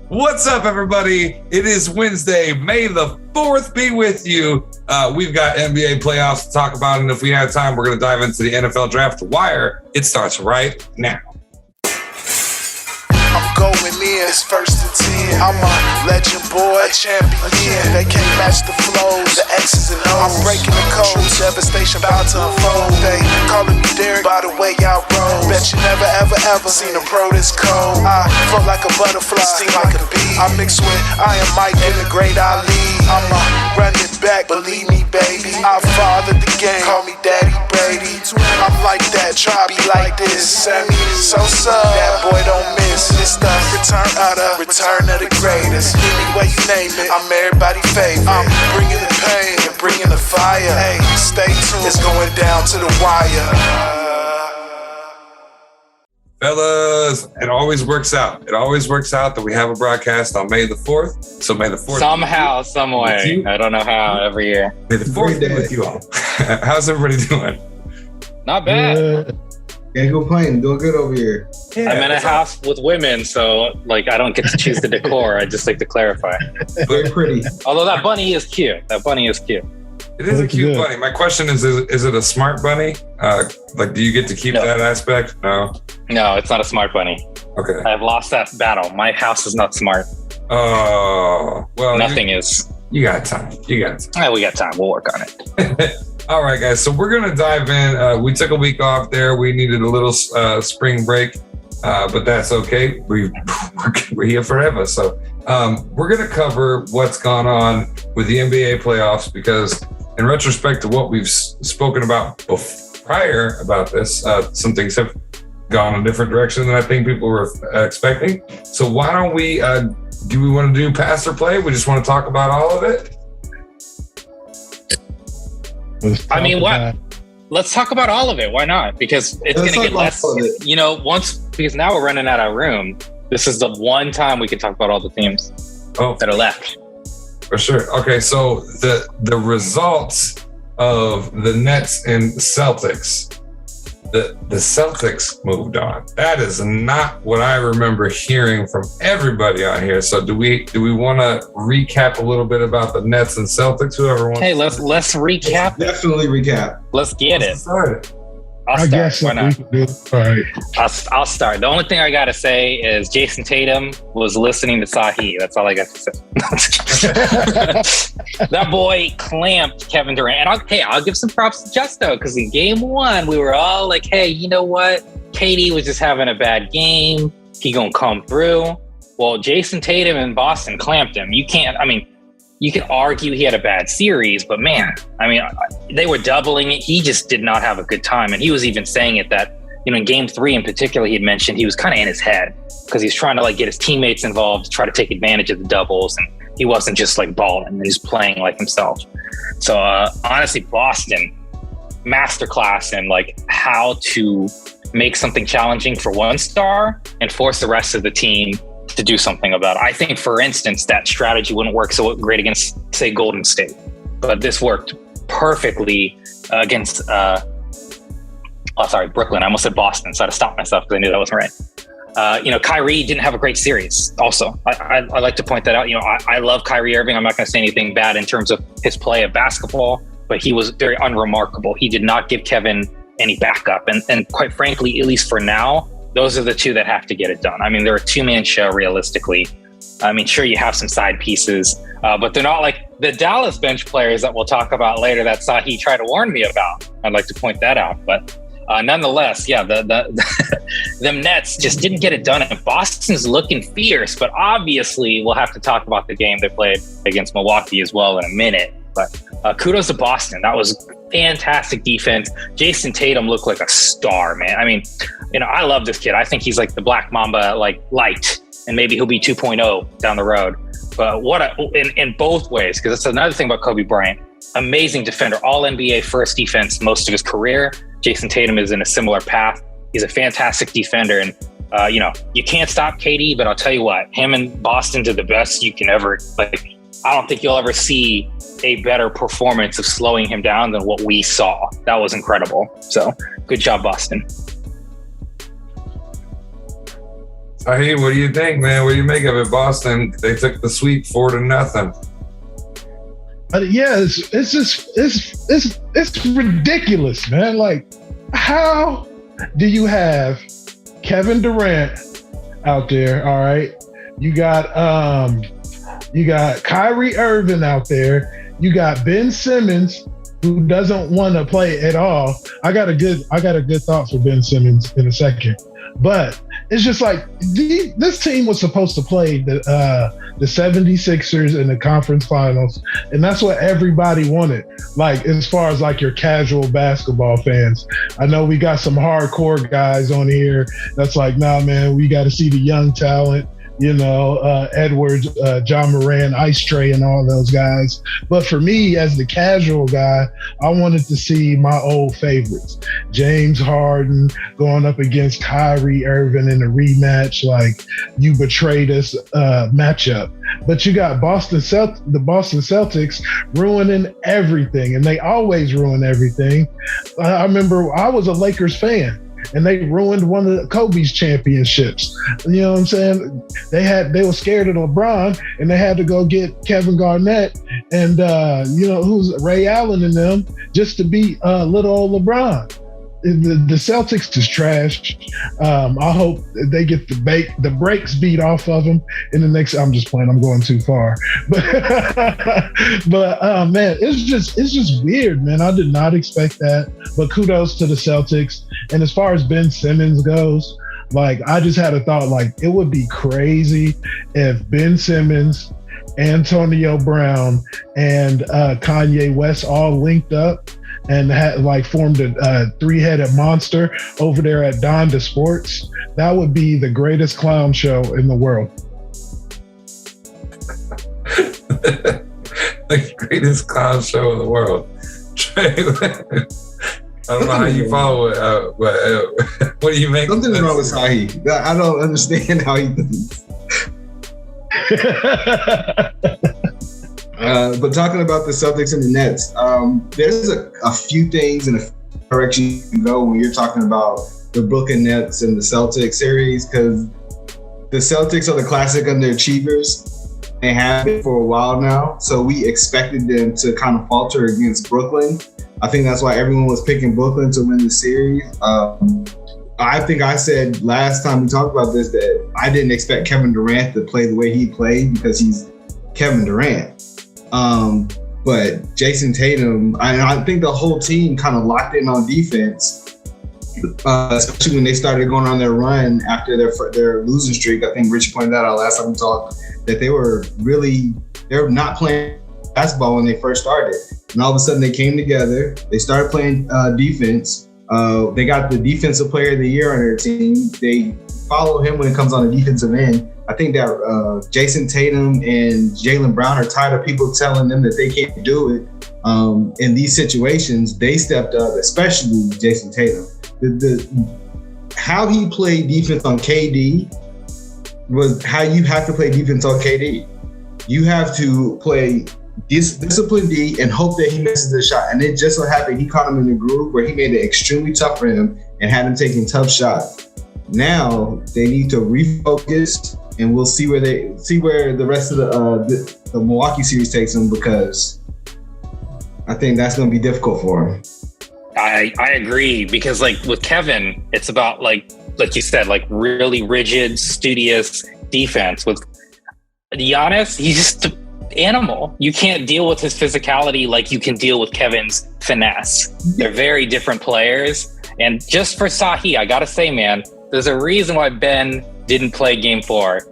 What's up, everybody? It is Wednesday, May the 4th be with you. We've got NBA playoffs to talk about, and if we have time, we're going to dive into the NFL Draft Wire. It starts right now. I'm going in, it's first and 10. I'm a legend boy, a champion. They can't match the flows, the X's and O's. I'm breaking the code, devastation about to unfold. They calling me Derek by the way I roll. Bet you never ever seen a pro this cold. I float like a butterfly, sting like a bee. I mix with I am Mike and the great Ali. I'm a running back, believe me, baby. I fathered the game, call me Daddy Brady. I'm like that, try be like this. Sammy Sosa, that boy don't miss. It's the return of the greatest. Any way you name it, I'm everybody's favorite. I'm bringing the pain and bringing the fire. Hey, stay tuned, it's going down to the wire. Fellas, it always works out. It always works out that we have a broadcast on May the 4th. So May the 4th. Somehow, some way. I don't know how, every year. May the 4th be with you all. How's everybody doing? Not bad. Can't complain. Doing good over here. Yeah, I'm in a house with women, so like I don't get to choose the decor. I just like to clarify. Very pretty. Although that bunny is cute. It is a cute bunny. My question is it a smart bunny? Do you get to keep that aspect? No, it's not a smart bunny. Okay. I've lost that battle. My house is not smart. Oh, well. Nothing is. You got time. We got time. We'll work on it. All right, guys. So we're going to dive in. We took a week off there. We needed a little spring break, but that's okay. We're here forever. So we're going to cover what's gone on with the NBA playoffs because in retrospect to what we've spoken about prior about this, some things have gone a different direction than I think people were expecting. So why don't we, do we want to do pass or play? We just want to talk about all of it? Let's talk about all of it. Why not? Because it's going to get less, because now we're running out of room. This is the one time we can talk about all the teams that are left. For sure. Okay, so the results of the Nets and Celtics, the Celtics moved on. That is not what I remember hearing from everybody on here. So do we want to recap a little bit about the Nets and Celtics? Whoever wants. Hey, let's recap. Definitely recap. Let's get it. Start. I'll start. Why not? All right. I'll start. The only thing I got to say is Jason Tatum was listening to Sahe. That's all I got to say. That boy clamped Kevin Durant. And I'll give some props to Justo because in game one, we were all like, hey, you know what? KD was just having a bad game. He gonna come through. Well, Jason Tatum in Boston clamped him. You can argue he had a bad series, but man, they were doubling it. He just did not have a good time. And he was even saying it that, in game 3 in particular, he had mentioned he was kind of in his head because he's trying to get his teammates involved to try to take advantage of the doubles. And he wasn't just balling, he's playing like himself. So honestly, Boston masterclass in how to make something challenging for one star and force the rest of the team to do something about it. I think, for instance, that strategy wouldn't work so great against, say, Golden State, but this worked perfectly against, Brooklyn. I almost said Boston, so I had to stop myself because I knew that wasn't right. Kyrie didn't have a great series. Also, I like to point that out. I love Kyrie Irving. I'm not going to say anything bad in terms of his play of basketball, but he was very unremarkable. He did not give Kevin any backup, and quite frankly, at least for now, those are the two that have to get it done. They're a two-man show realistically. Sure, you have some side pieces, but they're not like the Dallas bench players that we'll talk about later that Sahe tried to warn me about. I'd like to point that out. But nonetheless, yeah, them Nets just didn't get it done. And Boston's looking fierce, but obviously we'll have to talk about the game they played against Milwaukee as well in a minute. But kudos to Boston. That was fantastic defense. Jason Tatum looked like a star, man. I love this kid. I think he's like the Black Mamba, light, and maybe he'll be 2.0 down the road. But in both ways, because that's another thing about Kobe Bryant. Amazing defender, all NBA first defense most of his career. Jason Tatum is in a similar path. He's a fantastic defender, and you can't stop KD. But I'll tell you what, him and Boston did the best you can ever. I don't think you'll ever see a better performance of slowing him down than what we saw. That was incredible. So good job, Boston. Hey, what do you think, man? What do you make of it, Boston? They took the sweep 4-0. Yeah, it's just it's ridiculous, man. Like, how do you have Kevin Durant out there? All right, you got Kyrie Irving out there. You got Ben Simmons, who doesn't want to play at all. I got a good thought for Ben Simmons in a second, but it's just like this team was supposed to play the 76ers in the conference finals, and that's what everybody wanted. Like, as far as like your casual basketball fans, I know we got some hardcore guys on here that's like, nah, man, we got to see the young talent. Edwards, John Moran, Ice Tray, and all those guys. But for me, as the casual guy, I wanted to see my old favorites. James Harden going up against Kyrie Irving in a rematch, like you betrayed us matchup. But you got the Boston Celtics ruining everything, and they always ruin everything. I remember I was a Lakers fan, and they ruined one of Kobe's championships. You know what I'm saying? They were scared of LeBron, and they had to go get Kevin Garnett and who's Ray Allen and them just to beat little old LeBron. The Celtics is trash. I hope they get the brakes beat off of them in the next. I'm just playing. I'm going too far, but man, it's just weird, man. I did not expect that. But kudos to the Celtics. And as far as Ben Simmons goes, like, I just had a thought, like, it would be crazy if Ben Simmons, Antonio Brown, and Kanye West all linked up and had formed a three-headed monster over there at Donda Sports. That would be the greatest clown show in the world. The greatest clown show in the world. I don't know how you follow it, but what do you make? Something's wrong with Sahe. I don't understand how he thinks. But talking about the Celtics and the Nets, there's a few things in a direction you can go when you're talking about the Brooklyn Nets and the Celtics series, because the Celtics are the classic underachievers. They have been for a while now, so we expected them to kind of falter against Brooklyn. I think that's why everyone was picking Brooklyn to win the series. I think I said last time we talked about this that I didn't expect Kevin Durant to play the way he played because he's Kevin Durant. But Jason Tatum, I think the whole team kind of locked in on defense, especially when they started going on their run after their losing streak. I think Richie pointed that out last time we talked, that they were not playing basketball when they first started. And all of a sudden they came together, they started playing defense. They got the defensive player of the year on their team. They follow him when it comes on the defensive end. I think that Jason Tatum and Jaylen Brown are tired of people telling them that they can't do it. In these situations, they stepped up, especially Jason Tatum. How he played defense on KD was how you have to play defense on KD. You have to play discipline D and hope that he misses the shot. And it just so happened he caught him in a groove where he made it extremely tough for him and had him taking tough shots. Now they need to refocus, and we'll see where the rest of the Milwaukee series takes them, because I think that's going to be difficult for him. I agree, because like with Kevin, it's about like you said, like really rigid, studious defense. With Giannis, he's just an animal. You can't deal with his physicality like you can deal with Kevin's finesse. They're very different players. And just for Sahe, I gotta say, man, there's a reason why Ben didn't play Game 4.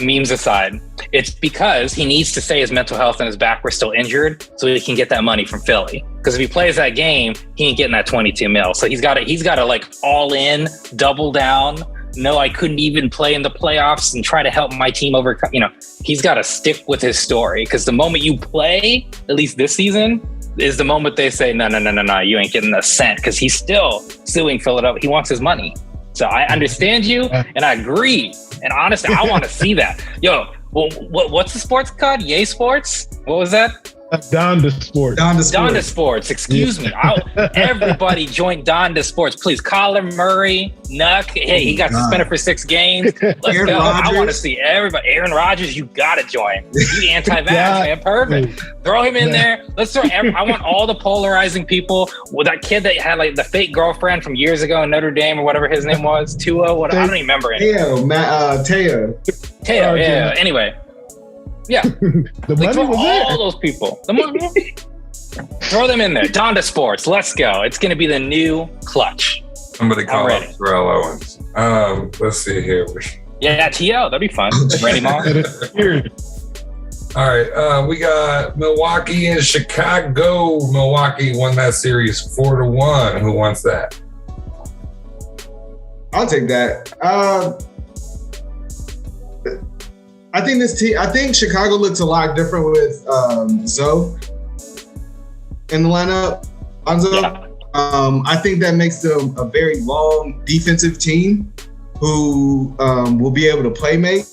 Memes aside, it's because he needs to say his mental health and his back were still injured, so he can get that money from Philly. Because if he plays that game, he ain't getting that 22 mil. So he's got to like all in, double down. No, I couldn't even play in the playoffs and try to help my team overcome. He's got to stick with his story, because the moment you play, at least this season, is the moment they say, no, you ain't getting a cent, because he's still suing Philadelphia. He wants his money. So I understand you, and I agree. And honestly, I want to see that. Yo, what's the sports called? Yay Sports? What was that? Donda Sports. Donda Sports, excuse me. Everybody join Donda Sports, please. Kyler Murray, Nuck. Hey, he got suspended for 6 games. Let's Aaron go. Rodgers. I want to see everybody. Aaron Rodgers, you got to join. You anti-vax, man. Perfect. Throw him in there. Let's throw. I want all the polarizing people. With that kid that had like the fake girlfriend from years ago in Notre Dame or whatever his name was, Tua. What I don't even remember it. Teo. Yeah. Anyway. Yeah. The Like, money was all there. those people. The money. Throw them in there. Donda Sports. Let's go. It's going to be the new clutch. Somebody call ready. up Terrell Owens. Let's see here. Yeah, T.O. That'd be fun. Randy Moss. All right, we got Milwaukee and Chicago. Milwaukee won that series 4-1. Who wants that? I'll take that. I think this team. I think Chicago looks a lot different with Zoe in the lineup. Yeah. I think that makes them a very long defensive team who will be able to play make,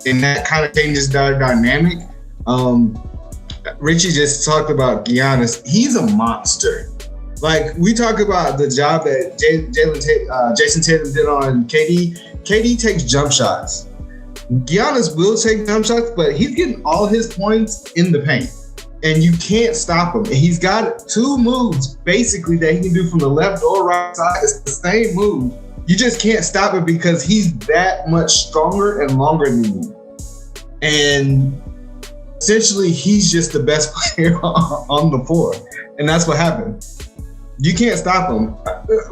and that kind of changes their dynamic. Richie just talked about Giannis. He's a monster. Like, we talk about the job that Jason Tatum did on KD. KD takes jump shots. Giannis will take jump shots, but he's getting all his points in the paint. And you can't stop him. And he's got 2 moves, basically, that he can do from the left or right side. It's the same move. You just can't stop it because he's that much stronger and longer than you. And essentially, he's just the best player on the floor. And that's what happened. You can't stop him.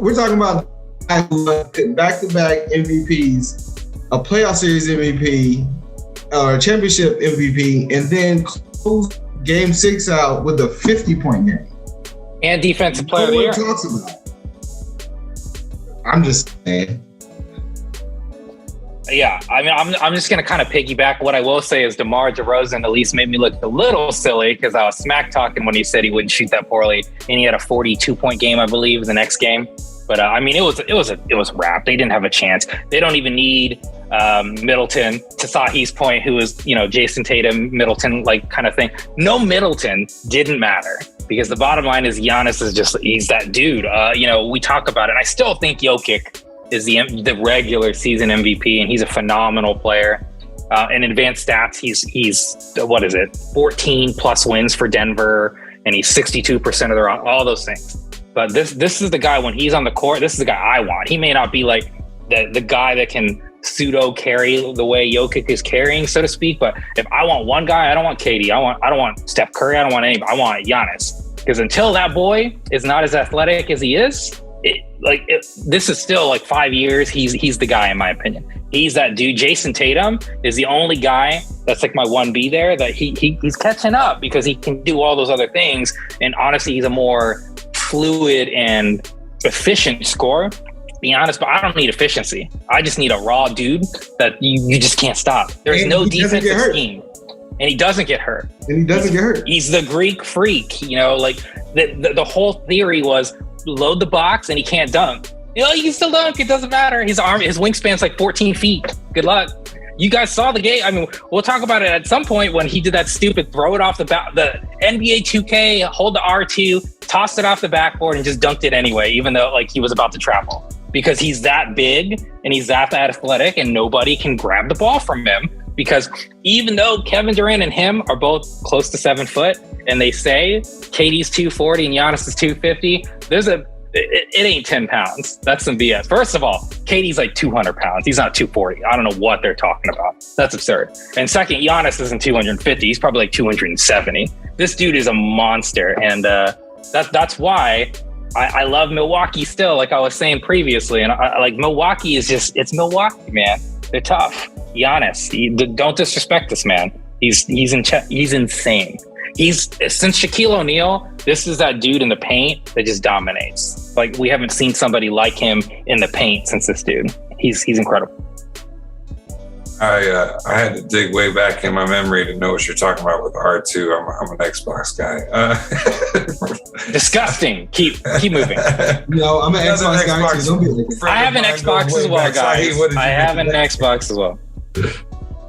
We're talking about back-to-back MVPs, a playoff series MVP, or a championship MVP, and then close Game 6 out with a 50-point game. And defensive player of the No year. one talks about it. I'm just saying. Yeah, I mean, I'm just going to kind of piggyback. What I will say is DeMar DeRozan at least made me look a little silly because I was smack talking when he said he wouldn't shoot that poorly, and he had a 42-point game, I believe, the next game. But I mean, it was wrapped. They didn't have a chance. They don't even need Middleton. To Sahe's point, who is Jason Tatum, Middleton like kind of thing. No, Middleton didn't matter because the bottom line is Giannis is he's that dude. We talk about it. And I still think Jokic is the regular season MVP, and he's a phenomenal player. In advanced stats, he's what is it, 14 plus wins for Denver, and he's 62% of their all those things. But this is the guy when he's on the court. This is the guy I want. He may not be like the guy that can pseudo carry the way Jokic is carrying, so to speak. But if I want one guy, I don't want KD. I don't want Steph Curry. I don't want anybody. I want Giannis, because until that boy is not as athletic as he is, this is still like 5 years. He's the guy in my opinion. He's that dude. Jason Tatum is the only guy that's like my 1B there that he's catching up because he can do all those other things. And honestly, he's a more fluid and efficient scorer. Be honest, but I don't need efficiency. I just need a raw dude that you just can't stop. There's no defensive scheme. And he doesn't get hurt. He's the Greek freak. The whole theory was load the box and he can't dunk. He can still dunk. It doesn't matter. His wingspan's like 14 feet. Good luck. You guys saw the game. I mean, we'll talk about it at some point when he did that stupid throw it off the NBA 2K, hold the R2, tossed it off the backboard and just dunked it anyway, even though like he was about to travel, because he's that big and he's that athletic and nobody can grab the ball from him. Because even though Kevin Durant and him are both close to 7 foot, and they say KD's 240 and Giannis is 250, it ain't 10 pounds. That's some BS. First of all, KD's like 200 pounds. He's not 240. I don't know what they're talking about. That's absurd. And second, Giannis isn't 250. He's probably like 270. This dude is a monster. And that's why I love Milwaukee still, like I was saying previously. And I like Milwaukee it's Milwaukee, man. They're tough. Giannis, don't disrespect this man. He's insane. Since Shaquille O'Neal, this is that dude in the paint that just dominates. Like, we haven't seen somebody like him in the paint since this dude. He's incredible. I had to dig way back in my memory to know what you're talking about with R2. I'm an Xbox guy. Disgusting. Keep moving. No, I'm an Xbox guy too. Don't be like I have an Xbox as well, guys. I have an Xbox as well.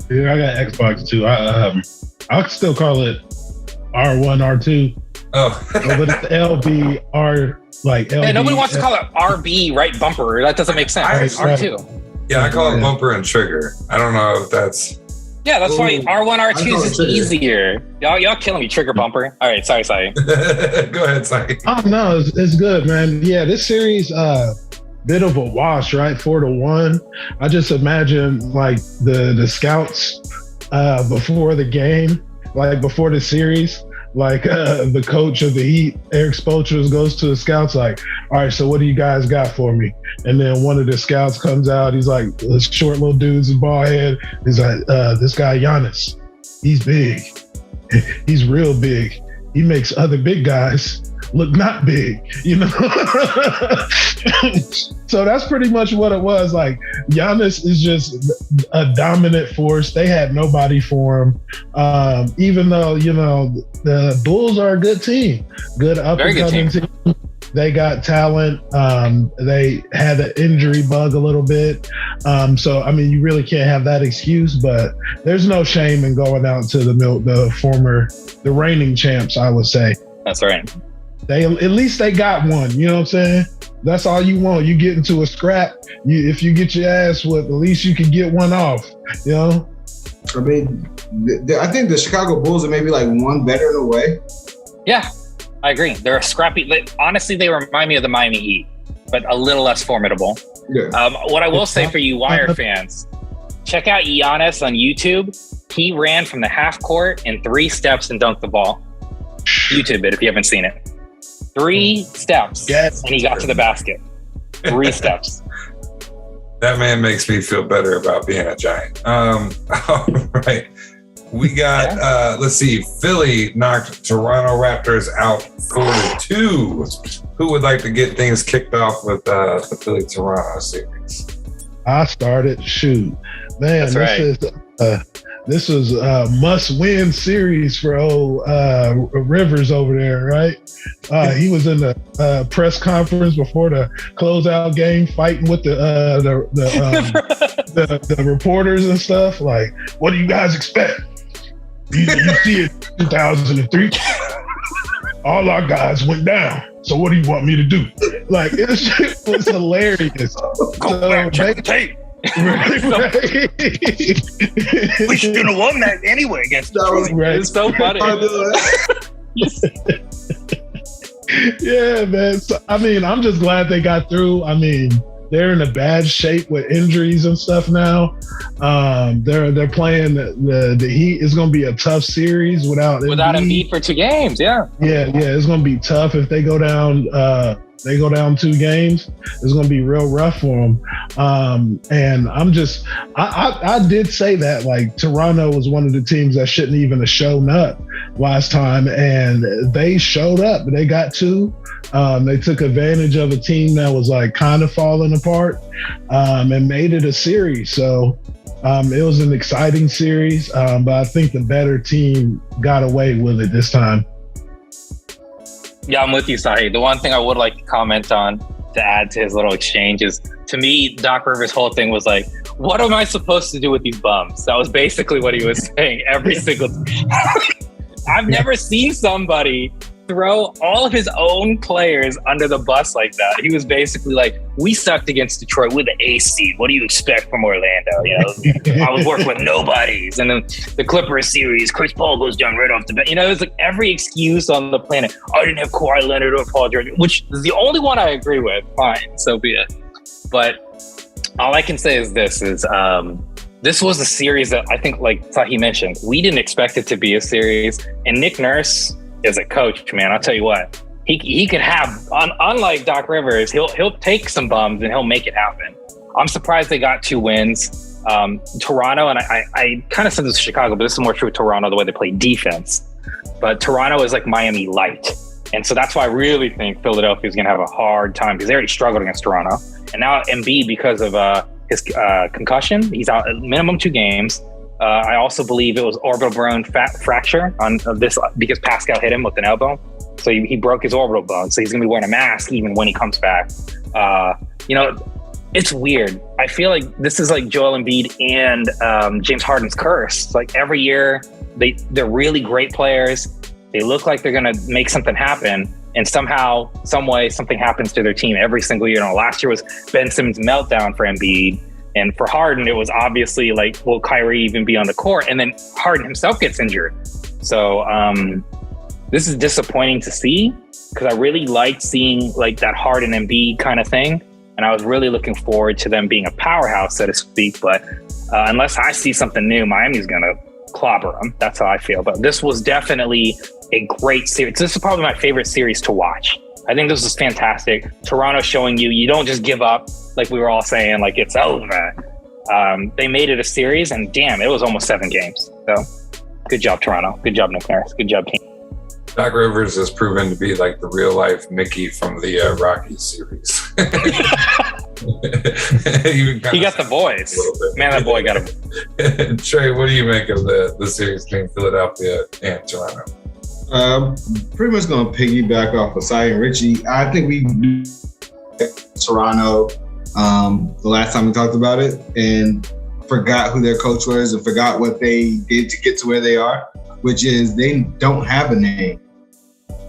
Yeah, I got Xbox too. I still call it R1, R2. Oh, But it's LB, R, like LB. Yeah, nobody wants to call it RB, right bumper. That doesn't make sense. Right. R2. yeah, I call it bumper and trigger. I don't know if that's. Yeah, that's why R1, I R2 call is it just trigger. easier. Y'all killing me, trigger bumper. All right, sorry. Go ahead, Sahe. Oh no, it's good, man. Yeah, this series, bit of a wash, right? 4-1. I just imagine like the scouts before the game, like before the series, like the coach of the Heat, Eric Spoelstra, goes to the scouts like, all right, so what do you guys got for me? And then one of the scouts comes out. He's like, this short little dude's a bald head. He's like, this guy Giannis, he's big. He's real big. He makes other big guys look not big, you know? So that's pretty much what it was. Like, Giannis is just a dominant force. They had nobody for him. Even though, you know, the Bulls are a good team, good up-and-coming team. They got talent. They had an injury bug a little bit. So, I mean, you really can't have that excuse, but there's no shame in going out to the reigning champs, I would say. That's right. At least they got one, you know what I'm saying? That's all you want. You get into a scrap, if you get your ass whipped, at least you can get one off, you know? I mean, I think the Chicago Bulls are maybe like one better in a way. Yeah, I agree. They're a scrappy. Honestly, they remind me of the Miami Heat, but a little less formidable. Yeah. What I will say for you Wire fans, check out Giannis on YouTube. He ran from the half court in 3 steps and dunked the ball. YouTube it if you haven't seen it. 3 steps, Yes. and he got to the basket. 3 steps. That man makes me feel better about being a Giant. All right. We got, let's see, Philly knocked Toronto Raptors out 4-2. Who would like to get things kicked off with the Philly-Toronto series? I started. Shoot. Man, That's right. This was a must-win series for old Rivers over there, right? He was in the press conference before the closeout game, fighting with the reporters and stuff. Like, what do you guys expect? You see it in 2003. All our guys went down. So what do you want me to do? Like, it was hilarious. Go back, check the tape. Right. We should have won that anyway against Detroit. Right. It's so funny. Yeah, man. So, I mean, I'm just glad they got through. I mean, they're in a bad shape with injuries and stuff now. They're playing the Heat. It's going to be a tough series without Embiid for 2 games. Yeah. Yeah. It's going to be tough if they go down. They go down 2 games. It's going to be real rough for them. And I did say that, like, Toronto was one of the teams that shouldn't even have shown up last time, and they showed up. They got 2. They took advantage of a team that was like kind of falling apart, and made it a series. So it was an exciting series, but I think the better team got away with it this time. Yeah, I'm with you, Sahe. The one thing I would like to comment on to add to his little exchange is, to me, Doc Rivers' whole thing was like, what am I supposed to do with these bums? That was basically what he was saying every single time. I've never seen somebody throw all of his own players under the bus like that. He was basically like, we sucked against Detroit with the ace seed. What do you expect from Orlando? You know, I was working with nobodies. And then the Clippers series, Chris Paul goes down right off the bat. You know, it was like every excuse on the planet. I didn't have Kawhi Leonard or Paul George, which is the only one I agree with. Fine, so be it. But all I can say is this was a series that I think, like Sahe mentioned, we didn't expect it to be a series. And Nick Nurse is a coach, man. I'll tell you what, he could have, unlike Doc Rivers, he'll take some bums and he'll make it happen. I'm surprised they got 2 wins. Toronto, and I kind of said this to Chicago, but this is more true with Toronto, the way they play defense. But Toronto is like Miami light. And so that's why I really think Philadelphia is going to have a hard time, because they already struggled against Toronto. And now Embiid, because of his concussion, he's out minimum 2 games. I also believe it was orbital bone fracture on this, because Pascal hit him with an elbow. So he broke his orbital bone. So he's going to be wearing a mask even when he comes back. You know, it's weird. I feel like this is like Joel Embiid and James Harden's curse. Like every year, they're really great players. They look like they're going to make something happen. And somehow, some way, something happens to their team every single year. Last year was Ben Simmons' meltdown for Embiid. And for Harden, it was obviously like, will Kyrie even be on the court? And then Harden himself gets injured. So this is disappointing to see, because I really liked seeing like that Harden Embiid kind of thing. And I was really looking forward to them being a powerhouse, so to speak. But unless I see something new, Miami's going to clobber them. That's how I feel. But this was definitely a great series. This is probably my favorite series to watch. I think this is fantastic. Toronto showing you don't just give up, like we were all saying, like it's over. They made it a series, and damn, it was almost 7 games. So good job, Toronto. Good job, Nick Nurse. Good job, team. Doc Rivers has proven to be like the real life Mickey from the Rockies series. He got the voice. Man, that boy got him. Trey, what do you make of the series between Philadelphia and Toronto? Pretty much going to piggyback off of Sahe and Richie. I think we knew Toronto the last time we talked about it, and forgot who their coach was and forgot what they did to get to where they are, which is they don't have a name.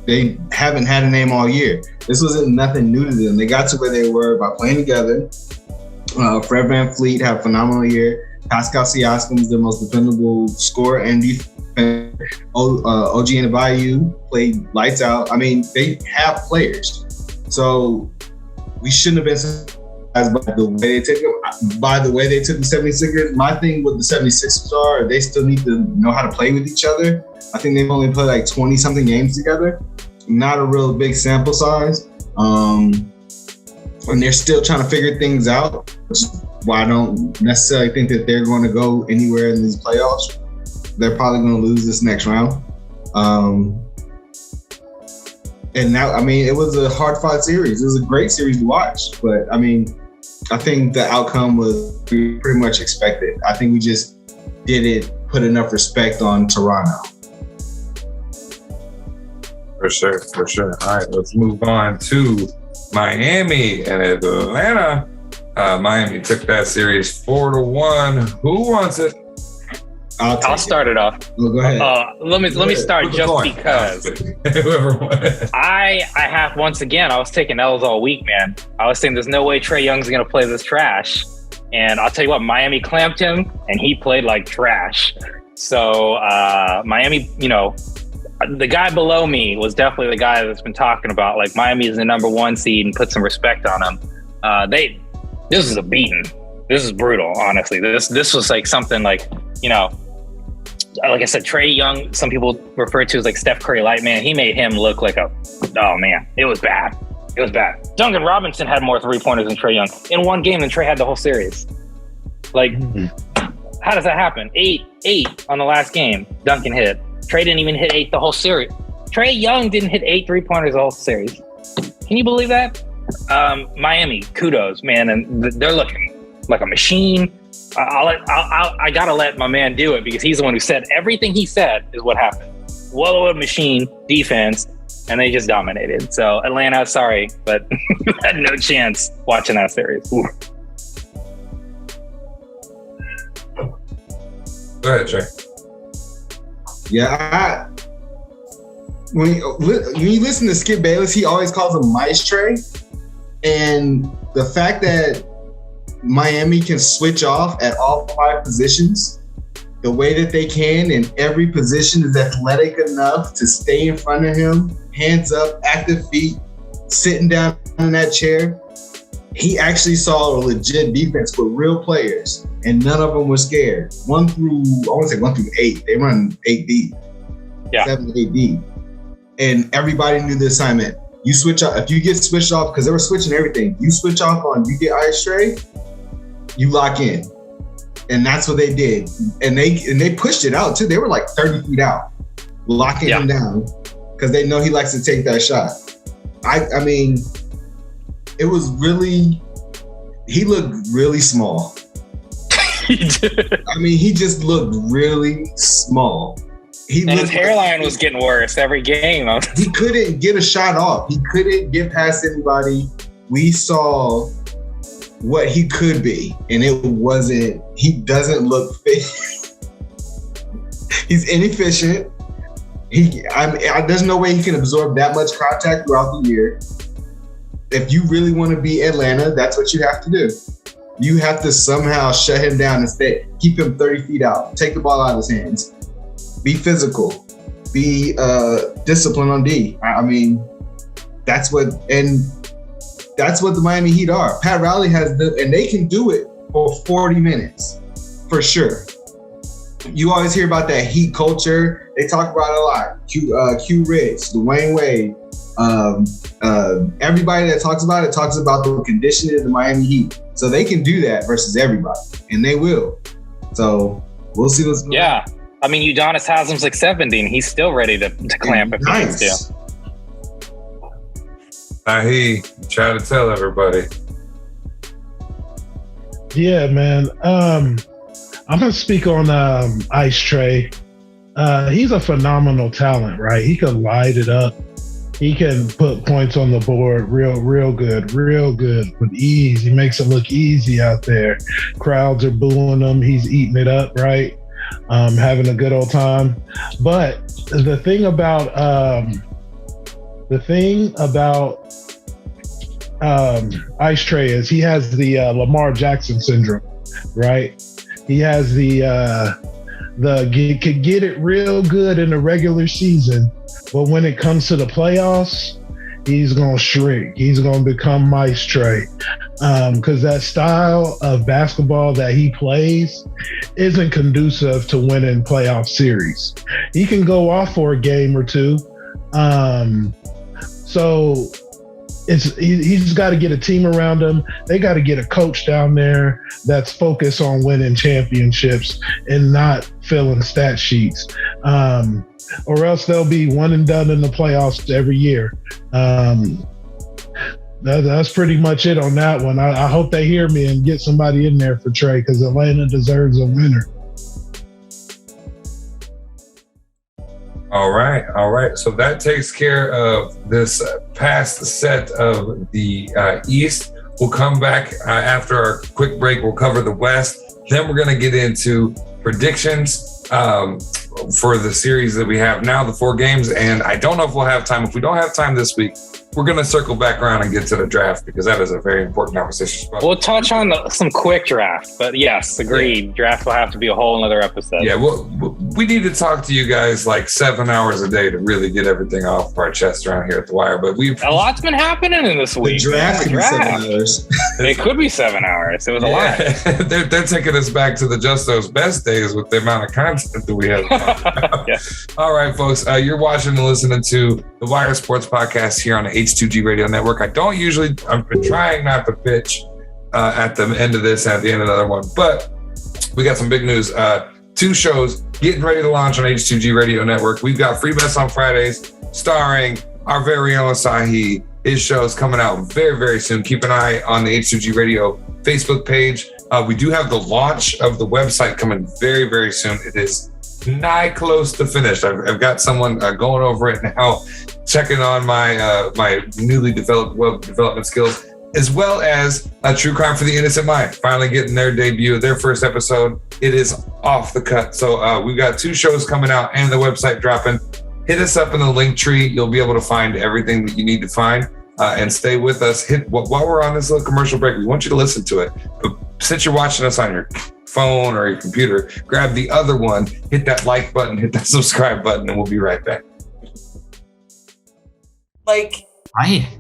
They haven't had a name all year. This wasn't nothing new to them. They got to where they were by playing together. Fred VanVleet had a phenomenal year. Pascal Siakam is the most dependable scorer and defender. OG Anunoby played lights out. I mean, they have players. So we shouldn't have been surprised by the way they took the 76ers. My thing with the 76ers are they still need to know how to play with each other. I think they've only played like 20-something games together. Not a real big sample size. And they're still trying to figure things out, which is why I don't necessarily think that they're going to go anywhere in these playoffs. They're probably going to lose this next round. And now, I mean, it was a hard-fought series. It was a great series to watch. But, I mean, I think the outcome was pretty much expected. I think we just didn't put enough respect on Toronto. For sure. All right, let's move on to Miami and Atlanta. Miami took that series 4-1. Who wants it? I'll start it off. Well, go ahead. Let me start just because Whoever won. I have, once again, I was taking L's all week, man. I was saying there's no way Trae Young's going to play this trash. And I'll tell you what, Miami clamped him and he played like trash. So Miami, the guy below me was definitely the guy that's been talking about like Miami is the number 1 seed and put some respect on them. This is a beating. This is brutal, honestly. This was like something like, like I said, Trae Young, some people refer to as like Steph Curry light, man. He made him look like oh man, it was bad. It was bad. Duncan Robinson had more 3-pointers than Trae Young in one game than Trae had the whole series. Like, how does that happen? 8 on the last game, Duncan hit. Trae didn't even hit 8 the whole series. Trae Young didn't hit 8 3-pointers the whole series. Can you believe that? Miami, kudos, man. And they're looking like a machine. I gotta let my man do it because he's the one who said everything he said is what happened. Well-oiled machine defense, and they just dominated. So Atlanta, sorry, but you had no chance watching that series. Ooh. Go ahead, Trey. Yeah, when you listen to Skip Bayless, he always calls him Maestre. And the fact that Miami can switch off at all 5 positions, the way that they can, and every position is athletic enough to stay in front of him, hands up, active feet, sitting down in that chair. He actually saw a legit defense with real players, and none of them were scared. 1 through 8. They run 8 deep. Yeah. 7 to 8 deep. And everybody knew the assignment. You switch off. If you get switched off, because they were switching everything, you switch off on, you get ice tray, you lock in. And that's what they did. And they pushed it out too. They were like 30 feet out, locking him down because they know he likes to take that shot. I mean, it was really, he looked really small. He did. I mean, he just looked really small. And his hairline was getting worse every game. He couldn't get a shot off. He couldn't get past anybody. We saw what he could be, and he doesn't look fit. He's inefficient, There's no way he can absorb that much contact throughout the year. If you really want to be Atlanta, that's what you have to do. You have to somehow shut him down and keep him 30 feet out, take the ball out of his hands, be physical, be disciplined on D. I mean, that's what the Miami Heat are. Pat Riley has and they can do it for 40 minutes, for sure. You always hear about that Heat culture. They talk about it a lot. Q Rich, Dwayne Wade, everybody that talks about it talks about the conditioning of the Miami Heat. So they can do that versus everybody, and they will. So we'll see what's going on. Yeah. I mean, Udonis Haslam's like 70, and he's still ready to clamp if he needs to. Sahe, try to tell everybody. Yeah, man. I'm gonna speak on Ice Trae. He's a phenomenal talent, right? He can light it up. He can put points on the board real good with ease. He makes it look easy out there. Crowds are booing him. He's eating it up, right? Having a good old time. But the thing about Ice Trae is he has the Lamar Jackson syndrome, right? He has could get it real good in the regular season, but when it comes to the playoffs, he's gonna shrink. He's gonna become Ice Trae, because that style of basketball that he plays isn't conducive to winning playoff series. He can go off for a game or two, so he's got to get a team around him. They got to get a coach down there that's focused on winning championships and not filling stat sheets, or else they'll be one and done in the playoffs every year. That's pretty much it on that one. I hope they hear me and get somebody in there for Trae, because Atlanta deserves a winner. All right. So that takes care of this past set of the East. We'll come back after our quick break. We'll cover the West. Then we're going to get into predictions for the series that we have now, the 4 games. And I don't know if we'll have time. If we don't have time this week, we're going to circle back around and get to the draft, because that is a very important conversation. We'll touch on some quick draft, but yes, agreed. Yeah. Draft will have to be a whole another episode. Yeah, we need to talk to you guys like 7 hours a day to really get everything off our chest around here at the Wire. But a lot's been happening in this week. The draft. 7 hours. It could be 7 hours. It was a lot. They're taking us back to the Justo's best days with the amount of content that we have. Yeah. All right, folks, you're watching and listening to the Wire Sports Podcast here on the H2G Radio Network. I've been trying not to pitch at the end of this and at the end of the other one, but we got some big news. 2 shows getting ready to launch on H2G Radio Network. We've got Free Bets on Fridays, starring our very own Sahe. His show is coming out very, very soon. Keep an eye on the H2G Radio Facebook page. We do have the launch of the website coming very, very soon. It is nigh close to finished. I've got someone going over it now, checking on my newly developed web development skills, as well as True Crime for the Innocent Mind, finally getting their debut, their first episode. It is off the cut. So we've got 2 shows coming out and the website dropping. Hit us up in the link tree. You'll be able to find everything that you need to find, and stay with us. While we're on this little commercial break, we want you to listen to it. But since you're watching us on your phone or your computer, grab the other one, hit that like button, hit that subscribe button, and we'll be right back. Like,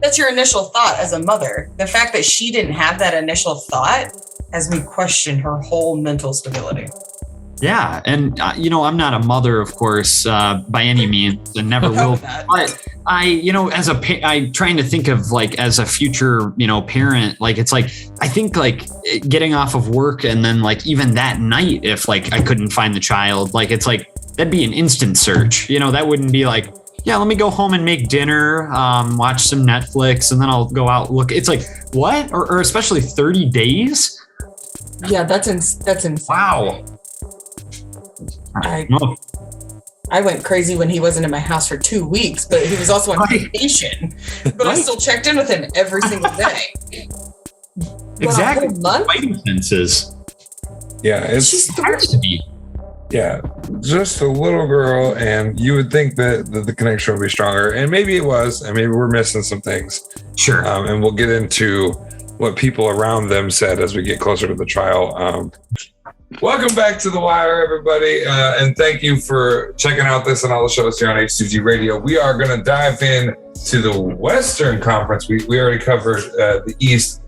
that's your initial thought as a mother. The fact that she didn't have that initial thought has me question her whole mental stability. Yeah. And, I'm not a mother, of course, by any means, and never will. But I trying to think of like as a future, parent, like it's like, I think like getting off of work and then like even that night, if like I couldn't find the child, like it's like, that'd be an instant search. That wouldn't be like, yeah, let me go home and make dinner, watch some Netflix, and then I'll go out look. It's like, what? Or especially 30 days? Yeah, that's insane. Wow. I went crazy when he wasn't in my house for 2 weeks, but he was also on vacation. But I still checked in with him every single day. Exactly. What, a whole month? Fighting senses. Yeah, She's 3. Yeah, just a little girl, and you would think that the connection would be stronger, and maybe it was, and maybe we're missing some things. Sure. And we'll get into what people around them said as we get closer to the trial. Welcome back to The Wire, everybody, and thank you for checking out this and all the shows here on H2G Radio. We are going to dive in to the Western Conference. We already covered the East.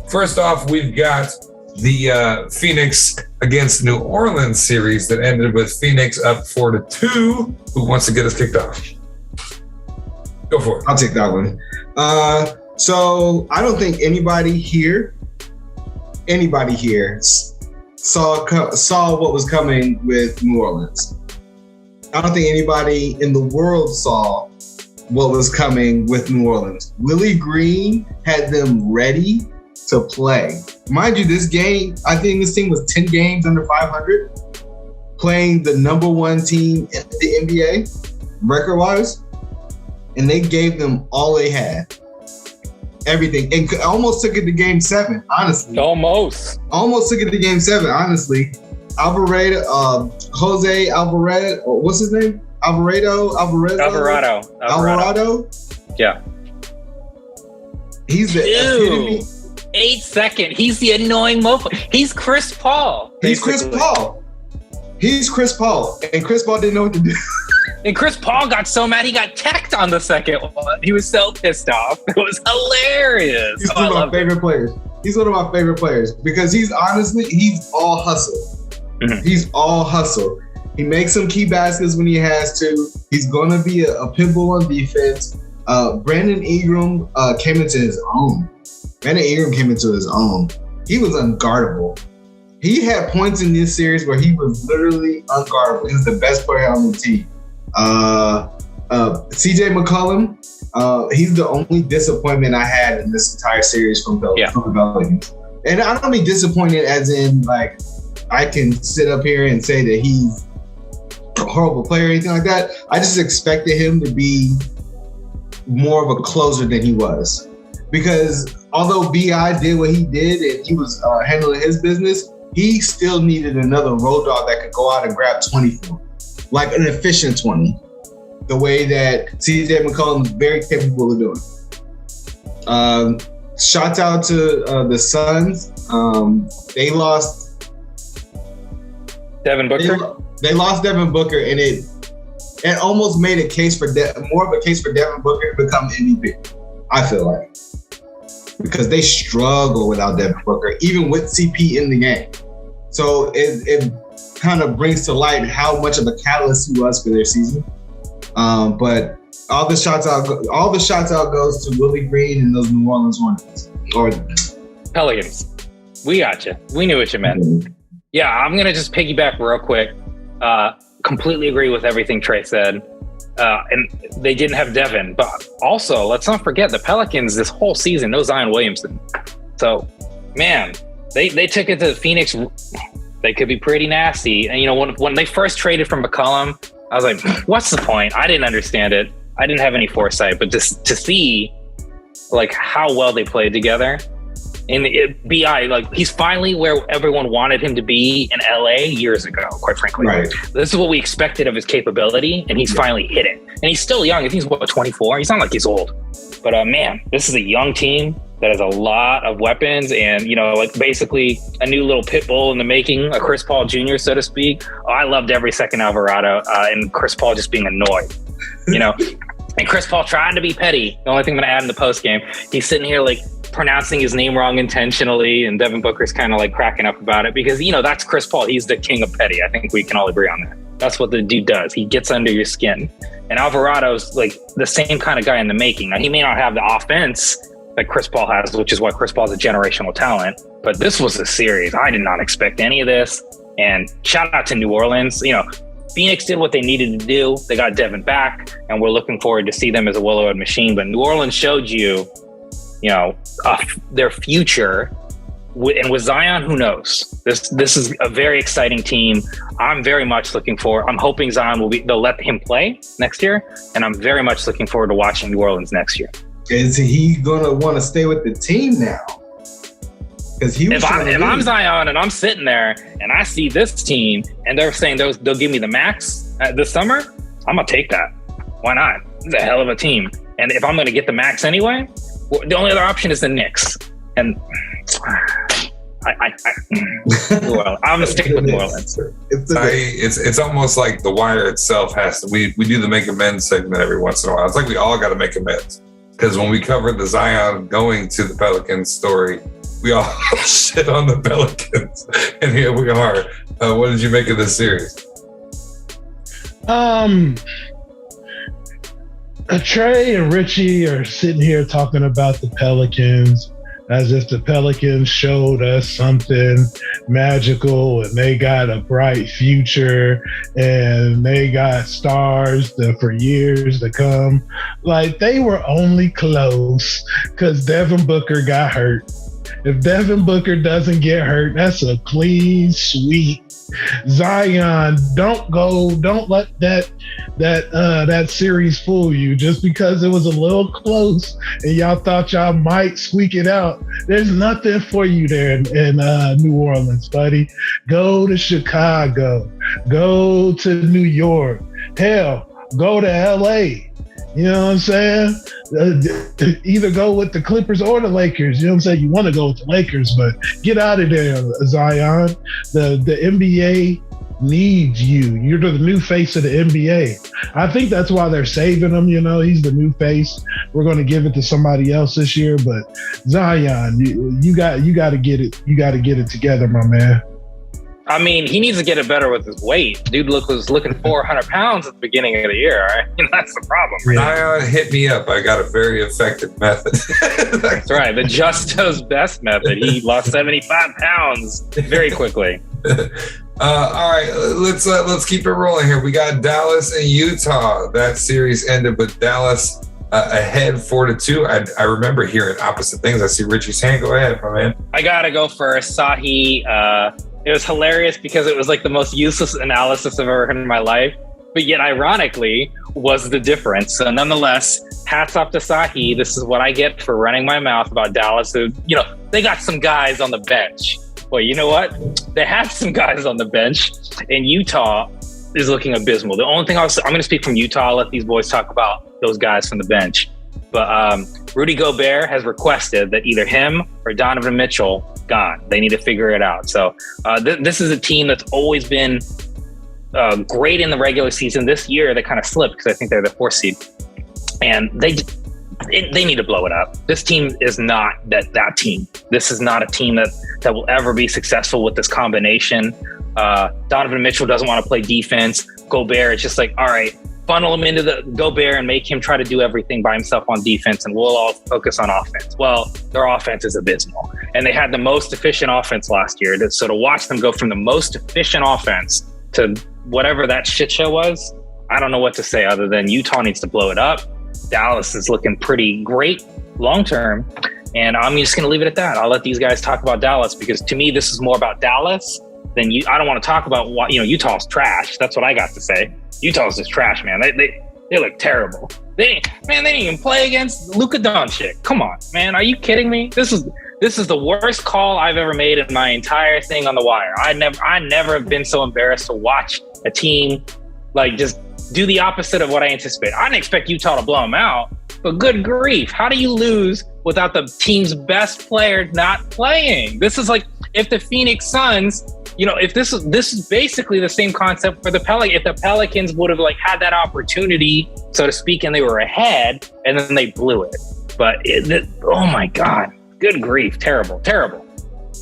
First off, we've got the Phoenix against New Orleans series that ended with Phoenix up 4-2. Who wants to get us kicked off? Go for it. I'll take that one. So I don't think anybody here saw what was coming with New Orleans. I don't think anybody in the world saw what was coming with New Orleans. Willie Green had them ready to play. Mind you, this game, I think this team was 10 games under 500, playing the number one team in the NBA, record-wise, and they gave them all they had. Everything, and almost took it to game 7, honestly. Almost took it to game 7, honestly. Jose Alvarado, what's his name? Alvarado. Yeah. He's the epitome. 8 second. He's the annoying mofo. He's Chris Paul. He's Chris Paul, and Chris Paul didn't know what to do. And Chris Paul got so mad he got tacked on the second one. He was so pissed off. It was hilarious. He's one of my favorite players. He's one of my favorite players because he's all hustle. Mm-hmm. He's all hustle. He makes some key baskets when he has to. He's going to be a pit bull on defense. Brandon Ingram came into his own. He was unguardable. He had points in this series where he was literally unguardable. He was the best player on the team. CJ McCollum, he's the only disappointment I had in this entire series from the Pelicans. And I don't mean disappointed as in like I can sit up here and say that he's a horrible player or anything like that. I just expected him to be more of a closer than he was. Because although B.I. did what he did and he was handling his business, he still needed another road dog that could go out and grab 24. Like an efficient 20, the way that CJ McCollum is very capable of doing. Shout out to the Suns. They lost Devin Booker. They lost Devin Booker, and it almost made a case for more of a case for Devin Booker to become MVP. I feel like because they struggle without Devin Booker, even with CP in the game. So it kind of brings to light how much of a catalyst he was for their season. But all the shots out goes to Willie Green and those New Orleans Hornets or Pelicans. We got you. We knew what you meant. Mm-hmm. Yeah, I'm gonna just piggyback real quick. Completely agree with everything Trey said. And they didn't have Devin, but also let's not forget the Pelicans this whole season, no Zion Williamson. So, man, they took it to Phoenix. They could be pretty nasty. And when they first traded from McCollum, I was like, what's the point? I didn't understand it. I didn't have any foresight, but just to see like how well they played together. And B.I., like he's finally where everyone wanted him to be in LA years ago, quite frankly. Right. This is what we expected of his capability, and he's finally hit it. And he's still young. I think he's 24. He's not like he's old. But man, this is a young team that has a lot of weapons and, like basically a new little pit bull in the making, a Chris Paul Jr., so to speak. I loved every second Alvarado and Chris Paul just being annoyed, and Chris Paul trying to be petty. The only thing I'm going to add in the post game, he's sitting here like pronouncing his name wrong intentionally, and Devin Booker's kind of like cracking up about it because, that's Chris Paul. He's the king of petty. I think we can all agree on that. That's what the dude does. He gets under your skin. And Alvarado's like the same kind of guy in the making. Now, he may not have the offense that Chris Paul has, which is why Chris Paul's a generational talent. But this was a series. I did not expect any of this. And shout out to New Orleans. Phoenix did what they needed to do. They got Devin back, and we're looking forward to see them as a well-oiled machine. But New Orleans showed you, their future. And with Zion, who knows? This is a very exciting team. I'm very much looking forward. I'm hoping Zion they'll let him play next year. And I'm very much looking forward to watching New Orleans next year. Is he going to want to stay with the team now? Because if I'm Zion and I'm sitting there and I see this team and they're saying they'll give me the max this summer, I'm gonna take that. Why not? It's a hell of a team. And if I'm gonna get the max anyway, the only other option is the Knicks. And well, I'm gonna stick with New Orleans. It's almost like The Wire itself has to. We do the make amends segment every once in a while. It's like we all got to make amends because when we covered the Zion going to the Pelicans story, we all shit on the Pelicans, and here we are. What did you make of this series? Trey and Richie are sitting here talking about the Pelicans as if the Pelicans showed us something magical and they got a bright future and they got stars for years to come. Like, they were only close because Devin Booker got hurt. If Devin Booker doesn't get hurt, that's a clean sweep. Zion, don't let that series fool you. Just because it was a little close and y'all thought y'all might squeak it out, there's nothing for you there in New Orleans, buddy. Go to Chicago, go to New York, hell, go to LA. You know what I'm saying? Either go with the Clippers or the Lakers. You know what I'm saying? You want to go with the Lakers, but get out of there, Zion. The NBA needs you. You're the new face of the NBA. I think that's why they're saving him. You know, he's the new face. We're going to give it to somebody else this year, but Zion, you got to get it. You got to get it together, my man. I mean, he needs to get it better with his weight. Dude was looking 400 pounds at the beginning of the year. Right? That's the problem. Zion, hit me up. I got a very effective method. That's right. The Justo's best method. He lost 75 pounds very quickly. All right, let's keep it rolling here. We got Dallas and Utah. That series ended with Dallas ahead 4-2. I remember hearing opposite things. I see Richie's hand. Go ahead, my man. I gotta go first. Sahe. It was hilarious because it was like the most useless analysis I've ever heard in my life, but yet ironically was the difference. So nonetheless, hats off to Sahe. This is what I get for running my mouth about Dallas. Who, they got some guys on the bench. Well, you know what? They have some guys on the bench, and Utah is looking abysmal. The only thing I'm going to speak from Utah. I'll let these boys talk about those guys from the bench. But Rudy Gobert has requested that either him or Donovan Mitchell gone. They need to figure it out. So this is a team that's always been great in the regular season. This year, they kind of slipped because I think they're the 4th seed. And they need to blow it up. This team is not that team. This is not a team that will ever be successful with this combination. Donovan Mitchell doesn't want to play defense. Gobert, it's just like, all right, funnel him into the Gobert and make him try to do everything by himself on defense, and we'll all focus on offense. Well, their offense is abysmal. And they had the most efficient offense last year. So to watch them go from the most efficient offense to whatever that shit show was, I don't know what to say other than Utah needs to blow it up. Dallas is looking pretty great long-term. And I'm just going to leave it at that. I'll let these guys talk about Dallas because to me, this is more about Dallas than you. I don't want to talk about what, Utah's trash. That's what I got to say. Utah's just trash, man. They look terrible. They didn't even play against Luka Doncic. Come on, man. Are you kidding me? This is the worst call I've ever made in my entire thing on the wire. I never have been so embarrassed to watch a team like just do the opposite of what I anticipate. I didn't expect Utah to blow them out, but good grief. How do you lose without the team's best player not playing? This is like if the Phoenix Suns, if this is basically the same concept for the Pelicans. If the Pelicans would have had that opportunity, so to speak, and they were ahead, and then they blew it. But oh my God, good grief, terrible.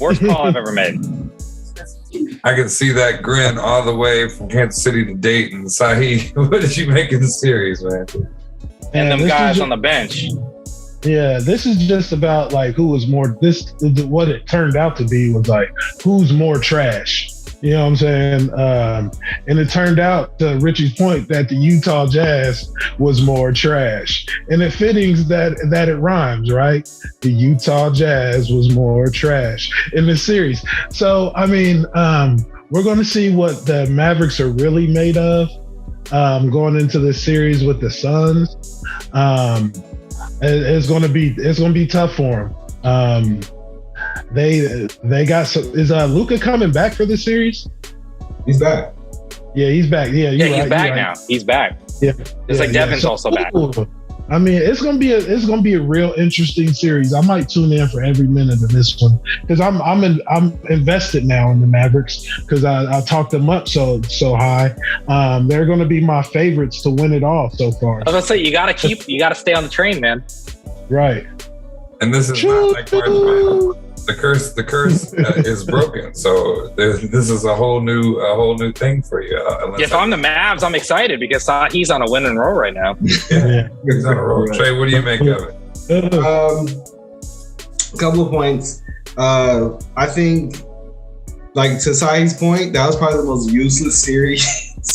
Worst call I've ever made. I can see that grin all the way from Kansas City to Dayton. Sahe, what did you make of the series, man? And them guys on the bench. Yeah, this is just about who was more. What it turned out to be was who's more trash. You know what I'm saying? And it turned out, to Richie's point, that the Utah Jazz was more trash. And it fittings that it rhymes, right? The Utah Jazz was more trash in the series. So, I mean, we're going to see what the Mavericks are really made of going into the series with the Suns. It's going to be tough for them. they got some. Is Luka coming back for this series? He's back. Yeah, he's back. Yeah, he's back now. He's back. Yeah, it's like Devin's also back. I mean, it's gonna be a real interesting series. I might tune in for every minute of this one because I'm invested now in the Mavericks because I talked them up so high. They're gonna be my favorites to win it all so far. I was gonna say you gotta stay on the train, man. Right. And this is not like the curse is broken. So this is a whole new thing for you. If I'm the Mavs, I'm excited because he's on a winning roll right now. Yeah, he's on a roll. Trey, what do you make of it? A couple of points. I think, like to Sahe's point, that was probably the most useless series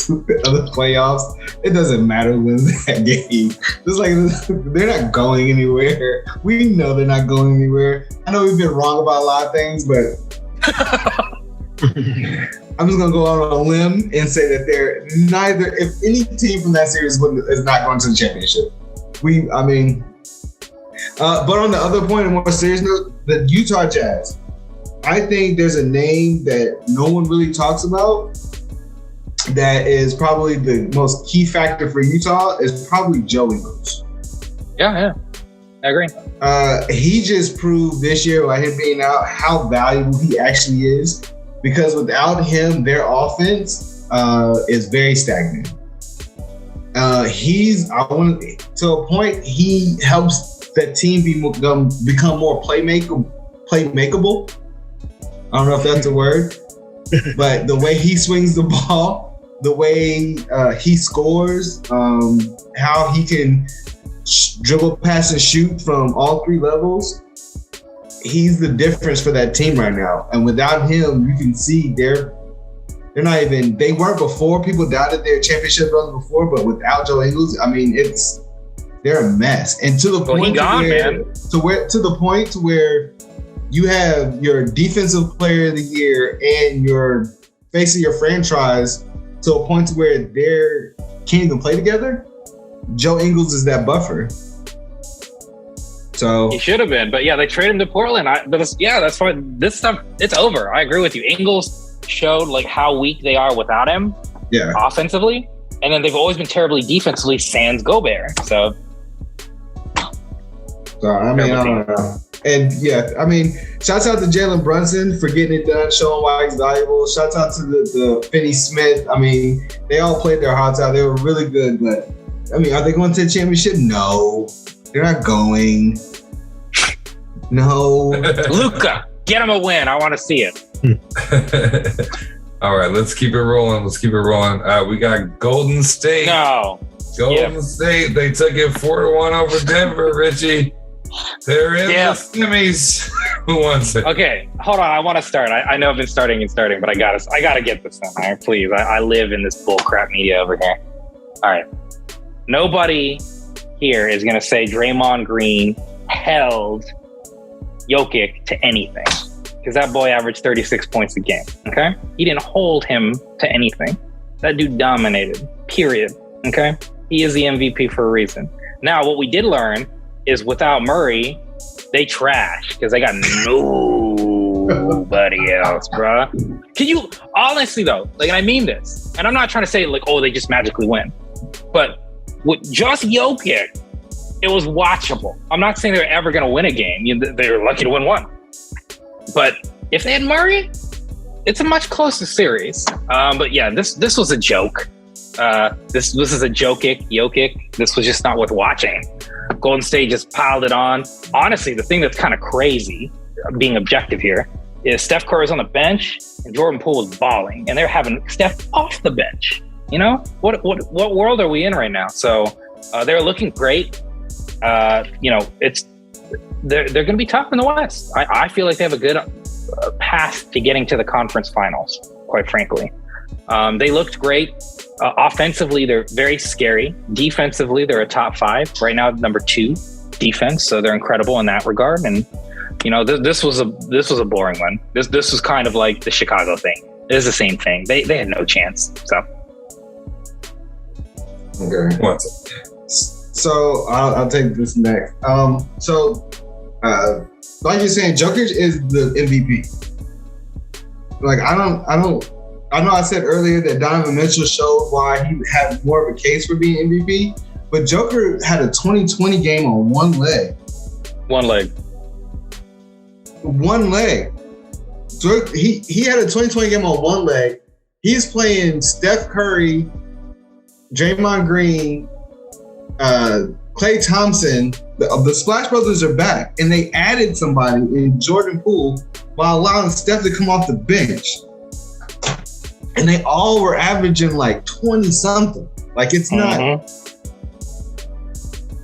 of the playoffs. It doesn't matter who wins that game. It's like they're not going anywhere. We know they're not going anywhere. I know we've been wrong about a lot of things, but I'm just gonna go out on a limb and say that they're neither. If any team from that series is not going to the championship, but on the other point, and more serious note, the Utah Jazz. I think there's a name that no one really talks about that is probably the most key factor for Utah is probably Joe Ingles. Yeah, I agree. He just proved this year by him being out how valuable he actually is because without him, their offense is very stagnant. To a point, he helps that team become more playmakeable. I don't know if that's a word, but the way he swings the ball, the way he scores, how he can dribble, pass, and shoot from all three levels, he's the difference for that team right now. And without him, you can see they're not even, they weren't before. People doubted their championship runs before, but without Joe Ingles, I mean, they're a mess. And to the point where you have your defensive player of the year and your face of your franchise to a point where they can't even play together. Joe Ingles is that buffer. So he should have been, but yeah, they traded him to Portland. That's fine. This stuff, it's over. I agree with you. Ingles showed like how weak they are without him. Yeah, offensively, and then they've always been terribly defensively. Sans Gobert. So I mean, I don't know. And yeah, I mean, shouts out to Jalen Brunson for getting it done, showing why he's valuable. Shouts out to the Finney Smith. I mean, they all played their hearts out. They were really good, but I mean, are they going to the championship? No, they're not going. No. Luka, get him a win. I want to see it. All right, let's keep it rolling. We got Golden State. Golden State. They took it 4-1 over Denver, Richie. They're in the semis. Who wants it? Okay, hold on. I want to start. I know I've been starting, but I gotta get this in. All right, please. I live in this bullcrap media over here. All right. Nobody here is gonna say Draymond Green held Jokic to anything because that boy averaged 36 points a game. Okay, he didn't hold him to anything. That dude dominated. Period. Okay, he is the MVP for a reason. Now, what we did learn is without Murray, they trash because they got nobody else, bro. Can you honestly though? Like, and I mean this, and I'm not trying to say like, oh, they just magically win, but with just Jokic, it was watchable. I'm not saying they're ever going to win a game. They were lucky to win one, but if they had Murray, it's a much closer series. But yeah, this was a joke. This is a Jokic. This was just not worth watching. Golden State just piled it on. Honestly, the thing that's kind of crazy, being objective here, is Steph Curry was on the bench and Jordan Poole was balling, and they're having Steph off the bench. You know, what world are we in right now? So they're looking great. You know, they're going to be tough in the West. I feel like they have a good path to getting to the conference finals, quite frankly. They looked great. Offensively, they're very scary. Defensively, they're a top 5 right now, number 2 defense. So they're incredible in that regard. And you know, this was a boring one. This was kind of like the Chicago thing. It is the same thing. They had no chance. So okay. So I'll take this next. like you're saying, Jokic is the MVP. Like I know I said earlier that Donovan Mitchell showed why he had more of a case for being MVP, but Joker had a 2020 game on one leg. One leg. So he had a 2020 game on one leg. He's playing Steph Curry, Draymond Green, Klay Thompson. The Splash Brothers are back, and they added somebody in Jordan Poole while allowing Steph to come off the bench. And they all were averaging like 20 something. Like it's not.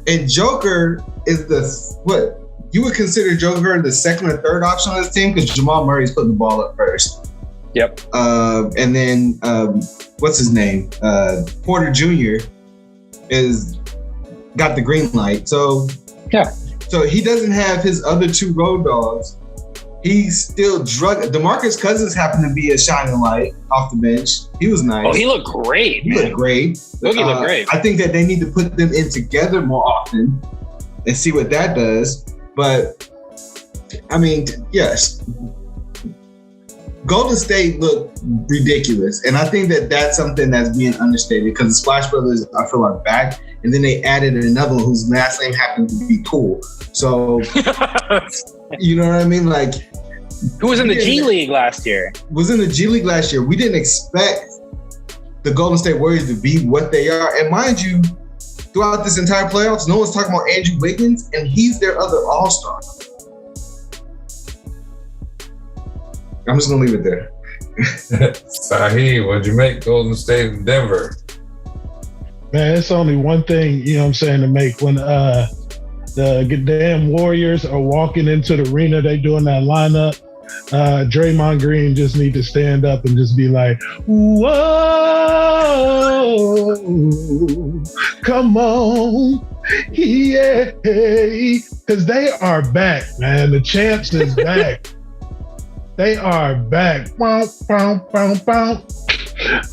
And Joker is what you would consider Joker the second or third option on this team because Jamal Murray's putting the ball up first. Yep. And then what's his name? Porter Jr. is got the green light. So yeah. So he doesn't have his other two road dogs. He's still DeMarcus Cousins happened to be a shining light off the bench. He was nice. Oh, he looked great. He looked great. Boogie looked great. I think that they need to put them in together more often and see what that does. But I mean, yes, Golden State looked ridiculous, and I think that that's something that's being understated because the Splash Brothers, I feel, are back, and then they added another one whose last name happened to be Cool. So you know what I mean? Like, who was in the G League last year? Was in the G League last year. We didn't expect the Golden State Warriors to be what they are, and mind you, throughout this entire playoffs, no one's talking about Andrew Wiggins, and he's their other all-star. I'm just gonna leave it there. Sahe, what'd you make Golden State and Denver? Man, it's only one thing, you know what I'm saying, to make when the damn Warriors are walking into the arena, they doing that lineup. Draymond Green just need to stand up and just be like, whoa, come on, yeah, because they are back, man. The champs is back. They are back. Bow, bow, bow, bow.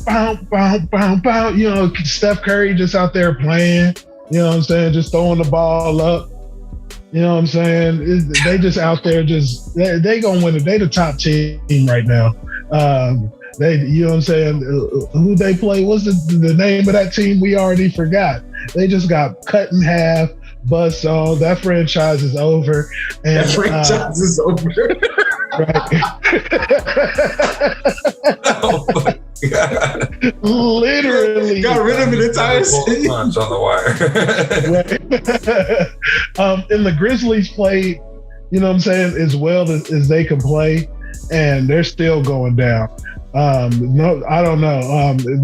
Bow, bow, bow, bow. You know, Steph Curry just out there playing, you know what I'm saying, just throwing the ball up. You know what I'm saying? They just out there just, they gonna win it. They the top team right now. You know what I'm saying? Who they play? What's the name of that team? We already forgot. They just got cut in half, buzzsaw. That franchise is over. And, that franchise is over. Right. Oh my God. Literally. Got rid of an entire city. Punch on the wire. And the Grizzlies played, you know what I'm saying, as well as they can play, and they're still going down. No, I don't know.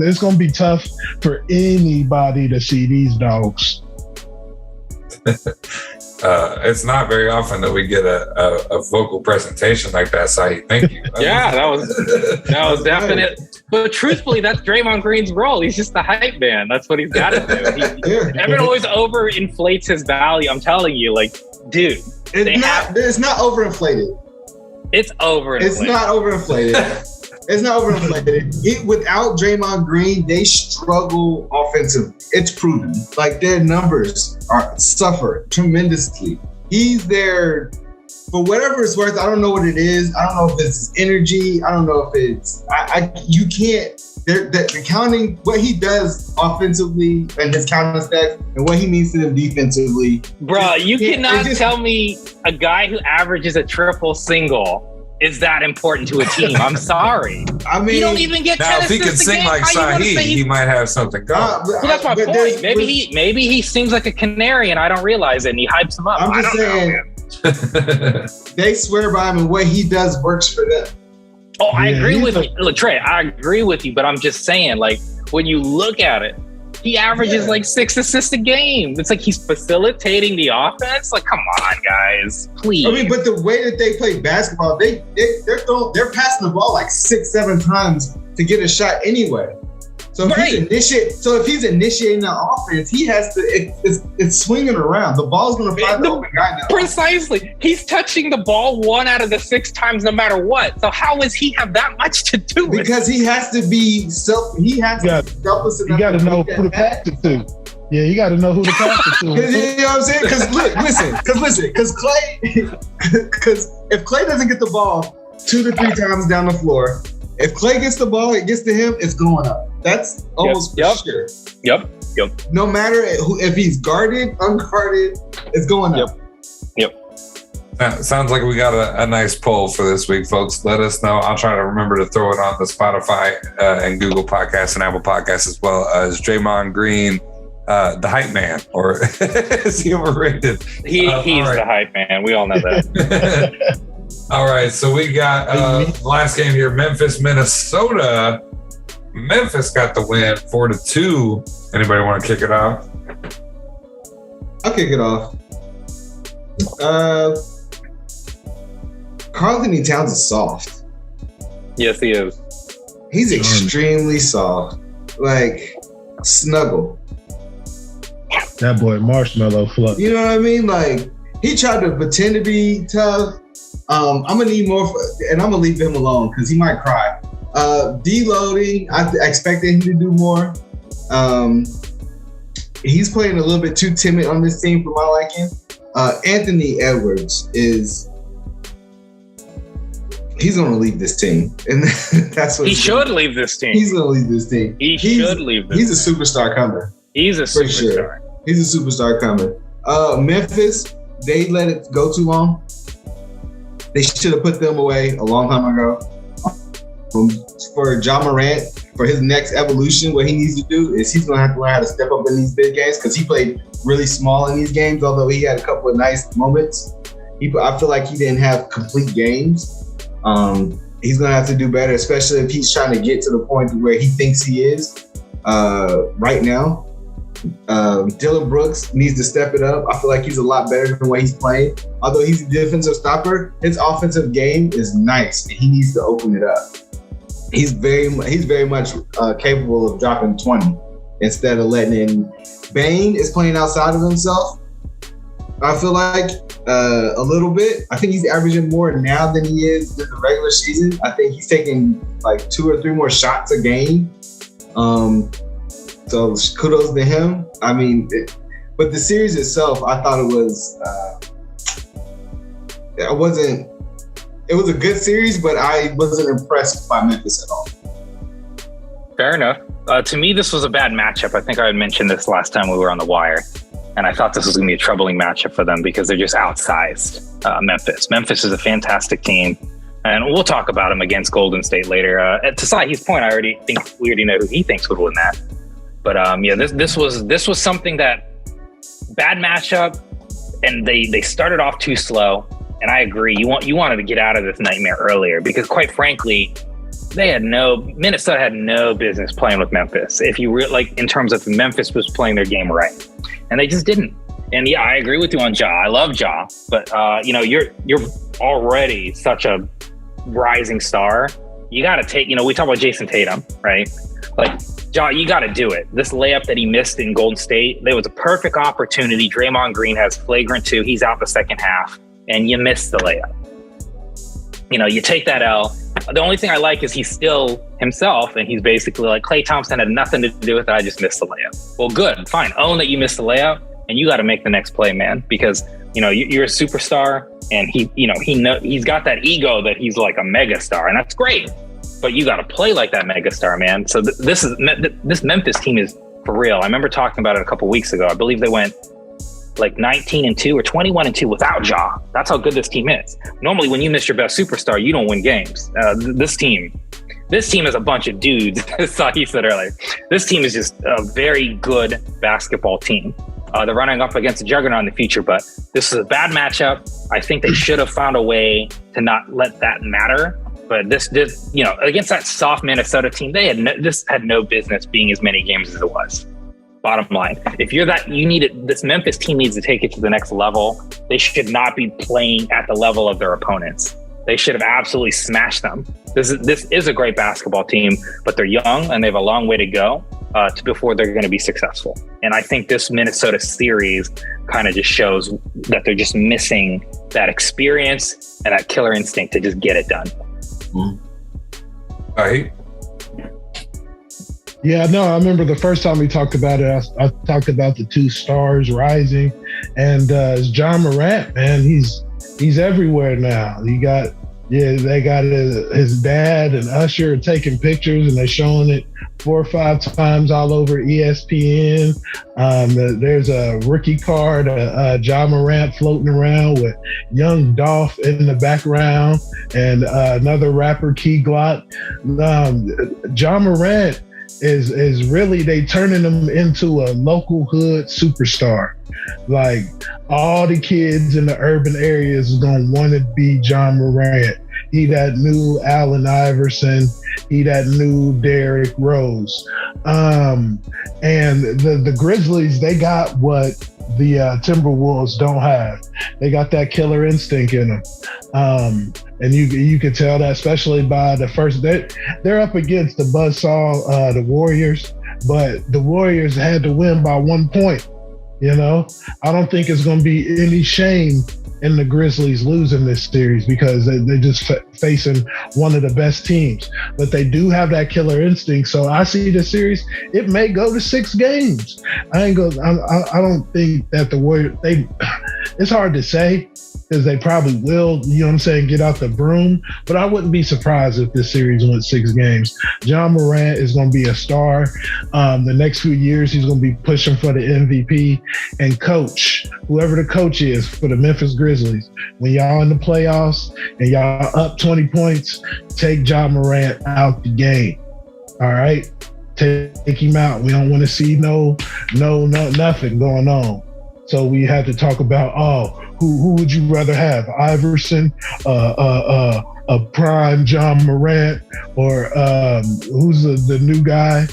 It's going to be tough for anybody to see these dogs. It's not very often that we get a vocal presentation like that, Sahe. Thank you. Yeah, that was definite. But truthfully, that's Draymond Green's role. He's just the hype man. That's what he's got to do. Everyone always overinflates his value. I'm telling you, like, dude. It's not overinflated. It's overinflated. It's not overinflated. It's not overinflated. Without Draymond Green, they struggle offensively. It's proven. Like, their numbers suffer tremendously. He's there for whatever it's worth. I don't know what it is. I don't know if it's energy. I don't know if it's. You can't. The counting, what he does offensively and his counter stacks and what he means to them defensively. Bro, you cannot tell me a guy who averages a triple single is that important to a team. I'm sorry. I mean, you don't even get 10 now. If he could sing like Sahe, he might have something going. Well, that's my point. Maybe he sings like a canary and I don't realize it, and he hypes him up. I'm just saying, they swear by him, and what he does works for them. Oh, I agree with you. Look, Trey, I agree with you, but I'm just saying, like, when you look at it, he averages like 6 assists a game. It's like he's facilitating the offense. Like, come on, guys, please. I mean, but the way that they play basketball, they're passing the ball like 6-7 times to get a shot anyway. So if he's initiating the offense, he has to. It's swinging around. The ball's going to find the open guy now. Precisely, he's touching the ball 1 out of the 6 times, no matter what. So how does he have that much to do with it? Because he has to be selfless enough. You got to know who to pass it to. Yeah, you got to know who to pass it to. You know what I'm saying? Because if Clay doesn't get the ball 2 to 3 times down the floor, if Clay gets the ball, it gets to him, it's going up. That's almost for sure. Yep. No matter if he's guarded, unguarded, it's going up. Yep. Sounds like we got a nice poll for this week, folks. Let us know. I'll try to remember to throw it on the Spotify and Google Podcasts and Apple Podcasts as well. Is Draymond Green the hype man, or is he overrated? He's right. The hype man. We all know that. All right, so we got last game here, Memphis, Minnesota. Memphis got the win, 4-2. Anybody want to kick it off? I'll kick it off. Karl-Anthony Towns is soft. Yes, he is. He's extremely soft. Like, snuggle. That boy Marshmallow Fluff. You know what I mean? Like, he tried to pretend to be tough. I'm gonna need more, and I'm gonna leave him alone because he might cry. Deloading, I expected him to do more. He's playing a little bit too timid on this team for my liking. Anthony Edwards he's gonna leave this team, and that's what he should leave this team. He's gonna leave this team. He should leave this. He's a superstar coming. He's a for superstar. Sure. He's a superstar coming. Memphis, they let it go too long. They should have put them away a long time ago. For Ja Morant, for his next evolution, what he needs to do is he's going to have to learn how to step up in these big games because he played really small in these games, although he had a couple of nice moments. I feel like he didn't have complete games. He's going to have to do better, especially if he's trying to get to the point where he thinks he is right now. Dylan Brooks needs to step it up. I feel like he's a lot better than the way he's playing. Although he's a defensive stopper, his offensive game is nice, and he needs to open it up. He's very much capable of dropping 20 instead of letting in. Bane is playing outside of himself. I feel like a little bit. I think he's averaging more now than he is in the regular season. I think he's taking like 2 or 3 more shots a game. So kudos to him. I mean, but the series itself, I thought it was. It was a good series, but I wasn't impressed by Memphis at all. Fair enough. To me, this was a bad matchup. I think I had mentioned this last time we were on the wire, and I thought this was going to be a troubling matchup for them because they're just outsized Memphis. Memphis is a fantastic team, and we'll talk about them against Golden State later. To Sahe's point, I already think we already know who he thinks would win that. But this was something that bad matchup, and they started off too slow. And I agree. You wanted to get out of this nightmare earlier because, quite frankly, Minnesota had no business playing with Memphis. If you in terms of Memphis was playing their game right, and they just didn't. And yeah, I agree with you on Ja. I love Ja, but you're already such a rising star. You got to take. We talk about Jason Tatum, right? Like, Ja, you got to do it. This layup that he missed in Golden State, there was a perfect opportunity. Draymond Green has flagrant 2. He's out the second half, and you missed the layup. You take that L. The only thing I like is he's still himself, and he's basically like, Klay Thompson had nothing to do with it. I just missed the layup. Well, good, fine. Own that you missed the layup, and you got to make the next play, man, because you're a superstar, and he's got that ego that he's like a mega star, and that's great. But you got to play like that megastar, man. So this Memphis team is for real. I remember talking about it a couple weeks ago. I believe they went like 19-2 or 21-2 without Ja. That's how good this team is. Normally, when you miss your best superstar, you don't win games. This team is a bunch of dudes. As Sahe said earlier, this team is just a very good basketball team. They're running up against a juggernaut in the future, but this is a bad matchup. I think they should have found a way to not let that matter. But this against that soft Minnesota team, this had no business being as many games as it was. Bottom line, if you're that, this Memphis team needs to take it to the next level. They should not be playing at the level of their opponents. They should have absolutely smashed them. This is a great basketball team, but they're young and they have a long way to go before they're going to be successful. And I think this Minnesota series kind of just shows that they're just missing that experience and that killer instinct to just get it done. Right. Yeah, no, I remember the first time we talked about it. I talked about the two stars rising, and it's John Morant, man. He's everywhere now. They got his dad and Usher taking pictures, and they're showing it 4 or 5 times all over ESPN. There's a rookie card, John Morant floating around with Young Dolph in the background, and another rapper, Key Glock. John Morant is really, they turning him into a local hood superstar. Like, all the kids in the urban areas is gonna want to be John Morant. He that new Allen Iverson. He that new Derrick Rose. And the Grizzlies, they got what the Timberwolves don't have. They got that killer instinct in them. And you can tell that, especially by the first, they're up against the buzzsaw, the Warriors, but the Warriors had to win by 1 point. You know, I don't think it's going to be any shame in the Grizzlies losing this series, because they're just facing one of the best teams. But they do have that killer instinct. So I see the series, it may go to 6 games. I don't think that the Warriors, it's hard to say, because they probably will, you know what I'm saying, get out the broom. But I wouldn't be surprised if this series went 6 games. John Morant is going to be a star. The next few years, he's going to be pushing for the MVP. And coach, whoever the coach is for the Memphis Grizzlies, when y'all in the playoffs and y'all up 20 points, take John Morant out the game. All right? Take him out. We don't want to see no nothing going on. So we had to talk about, who would you rather have? Iverson, a prime John Morant, or who's the new guy?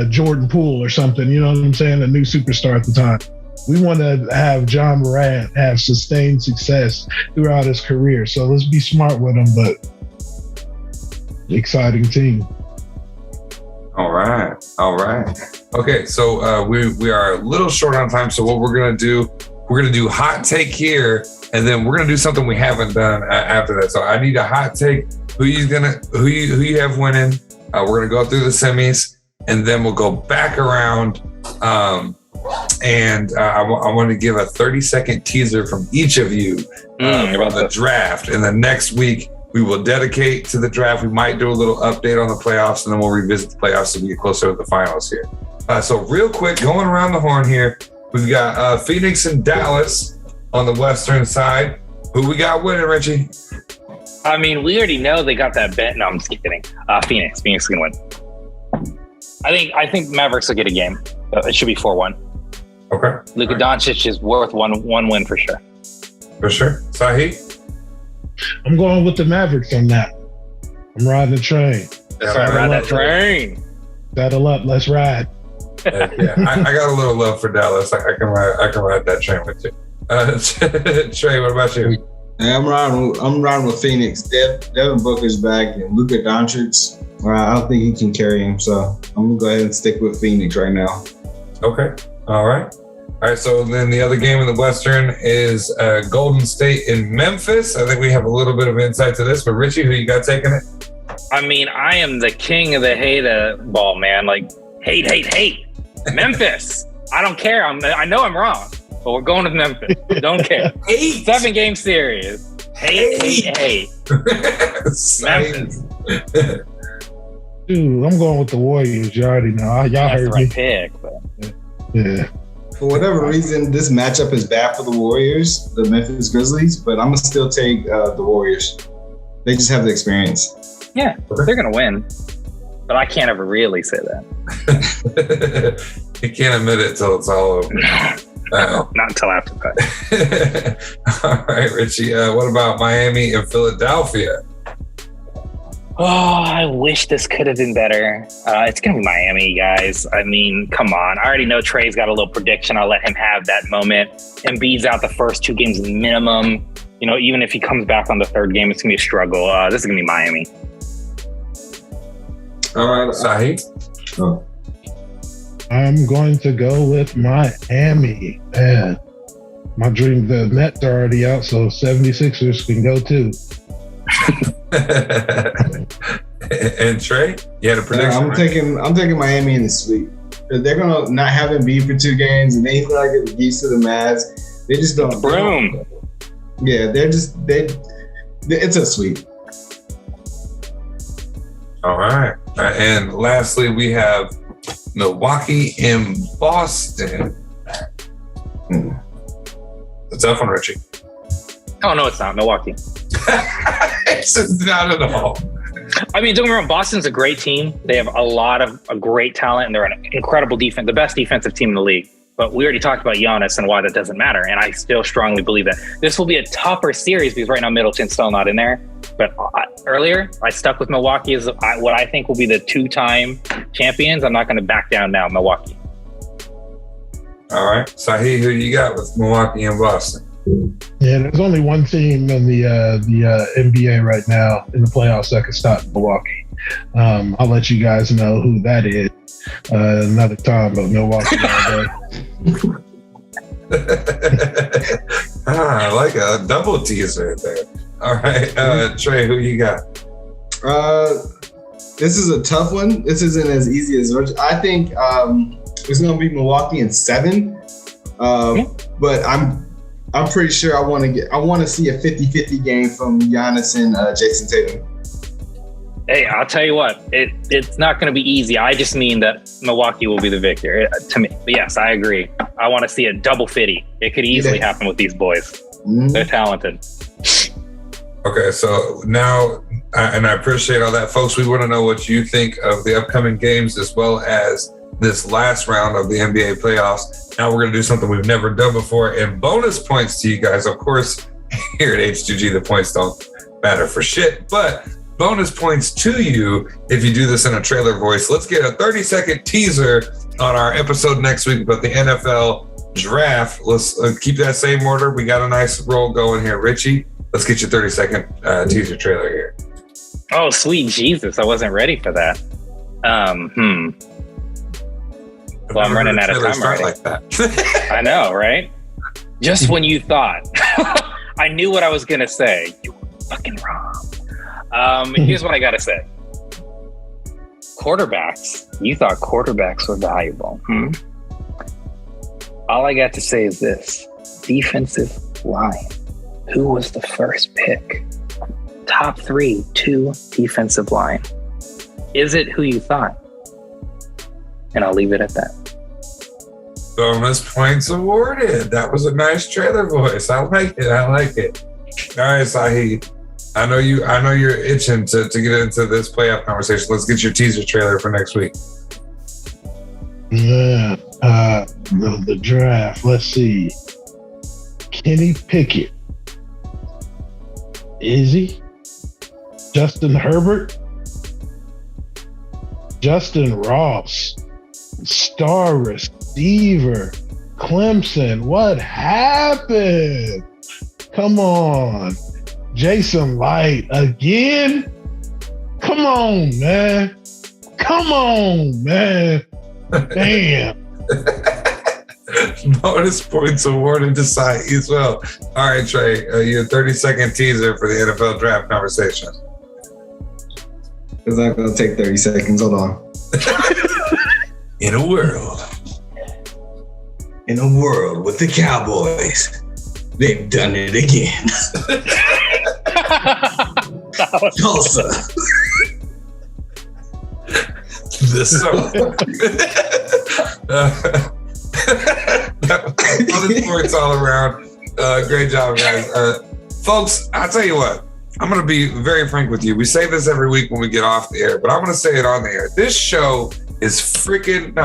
Jordan Poole or something, you know what I'm saying? A new superstar at the time. We want to have John Morant have sustained success throughout his career. So let's be smart with him, but exciting team. All right. Okay, so we are a little short on time. So what we're gonna do hot take here, and then we're gonna do something we haven't done after that. So I need a hot take. Who you have winning? We're gonna go through the semis, and then we'll go back around. And I want to give a 30-second teaser from each of you about the draft. And then next week, we will dedicate to the draft. We might do a little update on the playoffs, and then we'll revisit the playoffs as we get closer to the finals here. So real quick, going around the horn here, we've got Phoenix and Dallas on the western side. Who we got winning, Richie? I mean, we already know they got that bet. No, I'm just kidding. Phoenix is going to win. I think Mavericks will get a game. It should be 4-1. Okay. Luka Doncic is worth one win for sure. For sure. Sahe? I'm going with the Mavericks on that. I'm riding the train. Ride that train. Saddle up. Let's ride. Yeah, I got a little love for Dallas. I can ride that train with you. Trey, what about you? I'm riding with Phoenix. Devin Booker's back, and Luka Doncic, I don't think he can carry him. So I'm gonna go ahead and stick with Phoenix right now. Okay. All right. So then the other game in the Western is Golden State in Memphis. I think we have a little bit of insight to this, but Richie, who you got taking it? I mean, I am the king of the hate ball, man. Like, hate. Memphis. I don't care. I know I'm wrong, but we're going to Memphis. Don't care. 7-game series. Hate. Memphis. Dude, I'm going with the Warriors. You already know. Y'all That's heard the right me. pick. But... Yeah. For whatever reason, this matchup is bad for the Warriors, the Memphis Grizzlies, but I'm going to still take the Warriors. They just have the experience. Yeah, they're going to win. But I can't ever really say that. You can't admit it till it's all over. No, not until after that. All right, Richie. What about Miami and Philadelphia? Oh, I wish this could have been better. It's going to be Miami, guys. I mean, come on. I already know Trey's got a little prediction. I'll let him have that moment. Embiid's out the first 2 games minimum. You know, even if he comes back on the 3rd game, it's going to be a struggle. This is going to be Miami. All right, Sahe. Oh. I'm going to go with Miami. Man, my dream, the Nets are already out, so 76ers can go too. And Trey, you had a prediction? I'm taking Miami in the sweep. They're gonna not have Embiid for 2 games, and they feel like it's geese to the Mavs. They just don't. Boom. Yeah, it's a sweep. All right. And lastly, we have Milwaukee and Boston. It's a tough one, Richie. Oh, no, it's not. Milwaukee. It's not at all. I mean, don't get me wrong, Boston's a great team. They have a great talent, and they're an incredible defense, the best defensive team in the league. But we already talked about Giannis and why that doesn't matter, and I still strongly believe that. This will be a tougher series because right now Middleton's still not in there. But earlier, I stuck with Milwaukee as what I think will be the 2-time champions. I'm not going to back down now, Milwaukee. All right. Sahe, who you got with Milwaukee and Boston? Yeah, there's only one team in the NBA right now in the playoffs that can stop Milwaukee. I'll let you guys know who that is another time, but Milwaukee all day. I like a double teaser there. All right, Trey, who you got? This is a tough one. This isn't as easy as I think. It's going to be Milwaukee in 7, but I'm pretty sure I want to see a 50-50 game from Giannis and Jason Tatum. Hey, I'll tell you what, it's not going to be easy. I just mean that Milwaukee will be the victor to me. But yes, I agree. I want to see a double 50. It could easily happen with these boys. Mm-hmm. They're talented. Okay, so now, and I appreciate all that, folks. We want to know what you think of the upcoming games as well as this last round of the NBA playoffs. Now we're going to do something we've never done before, and bonus points to you guys. Of course, here at H2G, the points don't matter for shit, but bonus points to you if you do this in a trailer voice. Let's get a 30-second teaser on our episode next week about the NFL draft. Let's keep that same order. We got a nice roll going here. Richie, let's get your 30-second teaser trailer here. Oh, sweet Jesus. I wasn't ready for that. Well, I'm running out of time already. Like that. I know, right? Just when you thought I knew what I was going to say, you were fucking wrong. Here's what I got to say. Quarterbacks. You thought quarterbacks were valuable. All I got to say is this. Defensive line. Who was the first pick? Top 3, 2 defensive line. Is it who you thought? And I'll leave it at that. Bonus points awarded. That was a nice trailer voice. I like it. All right, Sahe. I know you're itching to get into this playoff conversation. Let's get your teaser trailer for next week. Yeah. The draft. Let's see. Kenny Pickett. Izzy. Justin Herbert. Justin Ross. Star receiver. Clemson. What happened? Come on. Jason Light again? Come on, man. Damn. Bonus points awarded to Sahe as well. All right, Trey, your 30-second teaser for the NFL draft conversation. It's not going to take 30 seconds. Hold on. In a world with the Cowboys, they've done it again. Tulsa. The song. Bonus points all around. Great job, guys. Folks, I'll tell you what. I'm going to be very frank with you. We say this every week when we get off the air, but I'm going to say it on the air. This show is fucking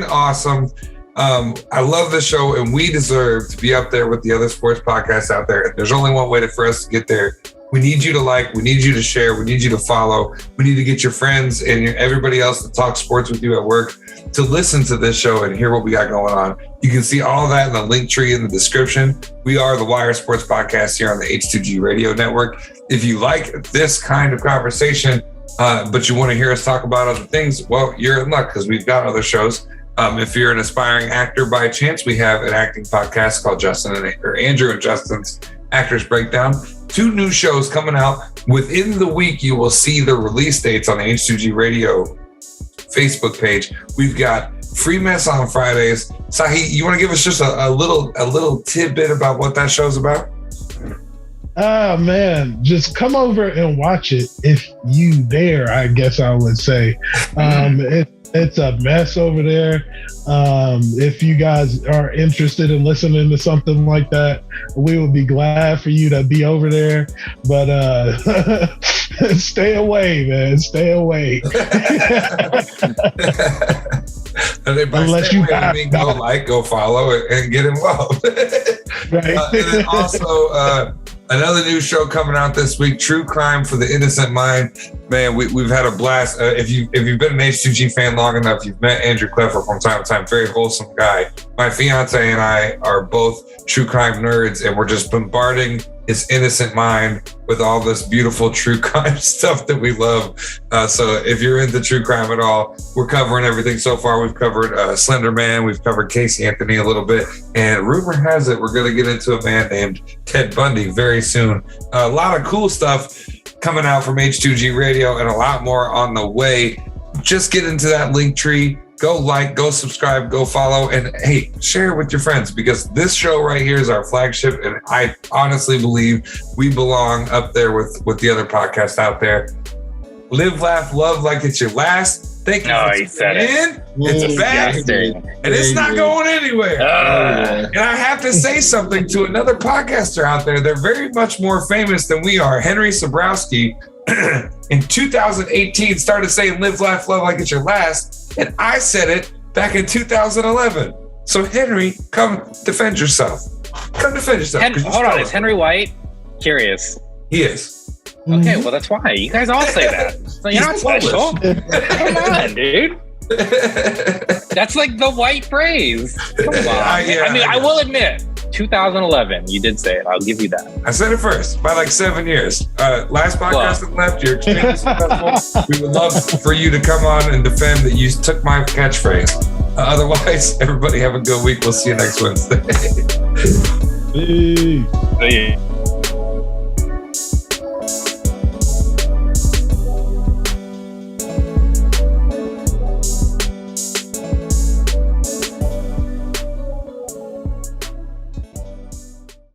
awesome. I love the show, and we deserve to be up there with the other sports podcasts out there. There's only one way for us to get there. We need you to like, we need you to share, we need you to follow, we need to get your friends and everybody else that talks sports with you at work to listen to this show and hear what we got going on. You can see all that in the link tree in the description. We are the Wire Sports Podcast here on the H2G Radio Network. If you like this kind of conversation, but you want to hear us talk about other things, well, you're in luck because we've got other shows. If you're an aspiring actor by chance, we have an acting podcast called Andrew and Justin's Actors Breakdown. 2 new shows coming out within the week. You will see the release dates on the H2G Radio Facebook page. We've got Free Mess on Fridays. Sahe, you want to give us just a little tidbit about what that show's about? Oh man, just come over and watch it if you dare, I guess I would say. It's a mess over there. If you guys are interested in listening to something like that, we would be glad for you to be over there. But stay away, man. Stay away. Unless you go follow and get involved. Right. And then also another new show coming out this week, True Crime for the Innocent Mind. Man, we've had a blast. If you've been an H2G fan long enough, you've met Andrew Cleffer from time to time. Very wholesome guy. My fiance and I are both true crime nerds, and we're just bombarding his innocent mind with all this beautiful true crime stuff that we love. So if you're into true crime at all, we're covering everything so far. We've covered Slender Man. We've covered Casey Anthony a little bit. And rumor has it, we're going to get into a man named Ted Bundy very soon. A lot of cool stuff coming out from H2G Radio and a lot more on the way. Just get into that link tree. Go like, go subscribe, go follow, and hey, share it with your friends, because this show right here is our flagship, and I honestly believe we belong up there with the other podcasts out there. Live, laugh, love like it's your last. Thank you for tuning in. It's back, and it's not going anywhere. And I have to say something to another podcaster out there. They're very much more famous than we are. Henry Sabrowski in 2018 started saying live, laugh, love like it's your last. And I said it back in 2011. So Henry, come defend yourself. Come defend yourself. Hold on, is Henry White? Curious. He is. Okay, well that's why. You guys all say that. So you're not special. Come on, dude. That's like the white phrase. Come on. I will admit, 2011, you did say it. I'll give you that. I said it first by like 7 years. Last podcast that left, you're extremely successful. We would love for you to come on and defend that you took my catchphrase. Otherwise, everybody have a good week. We'll see you next Wednesday. Peace. See you.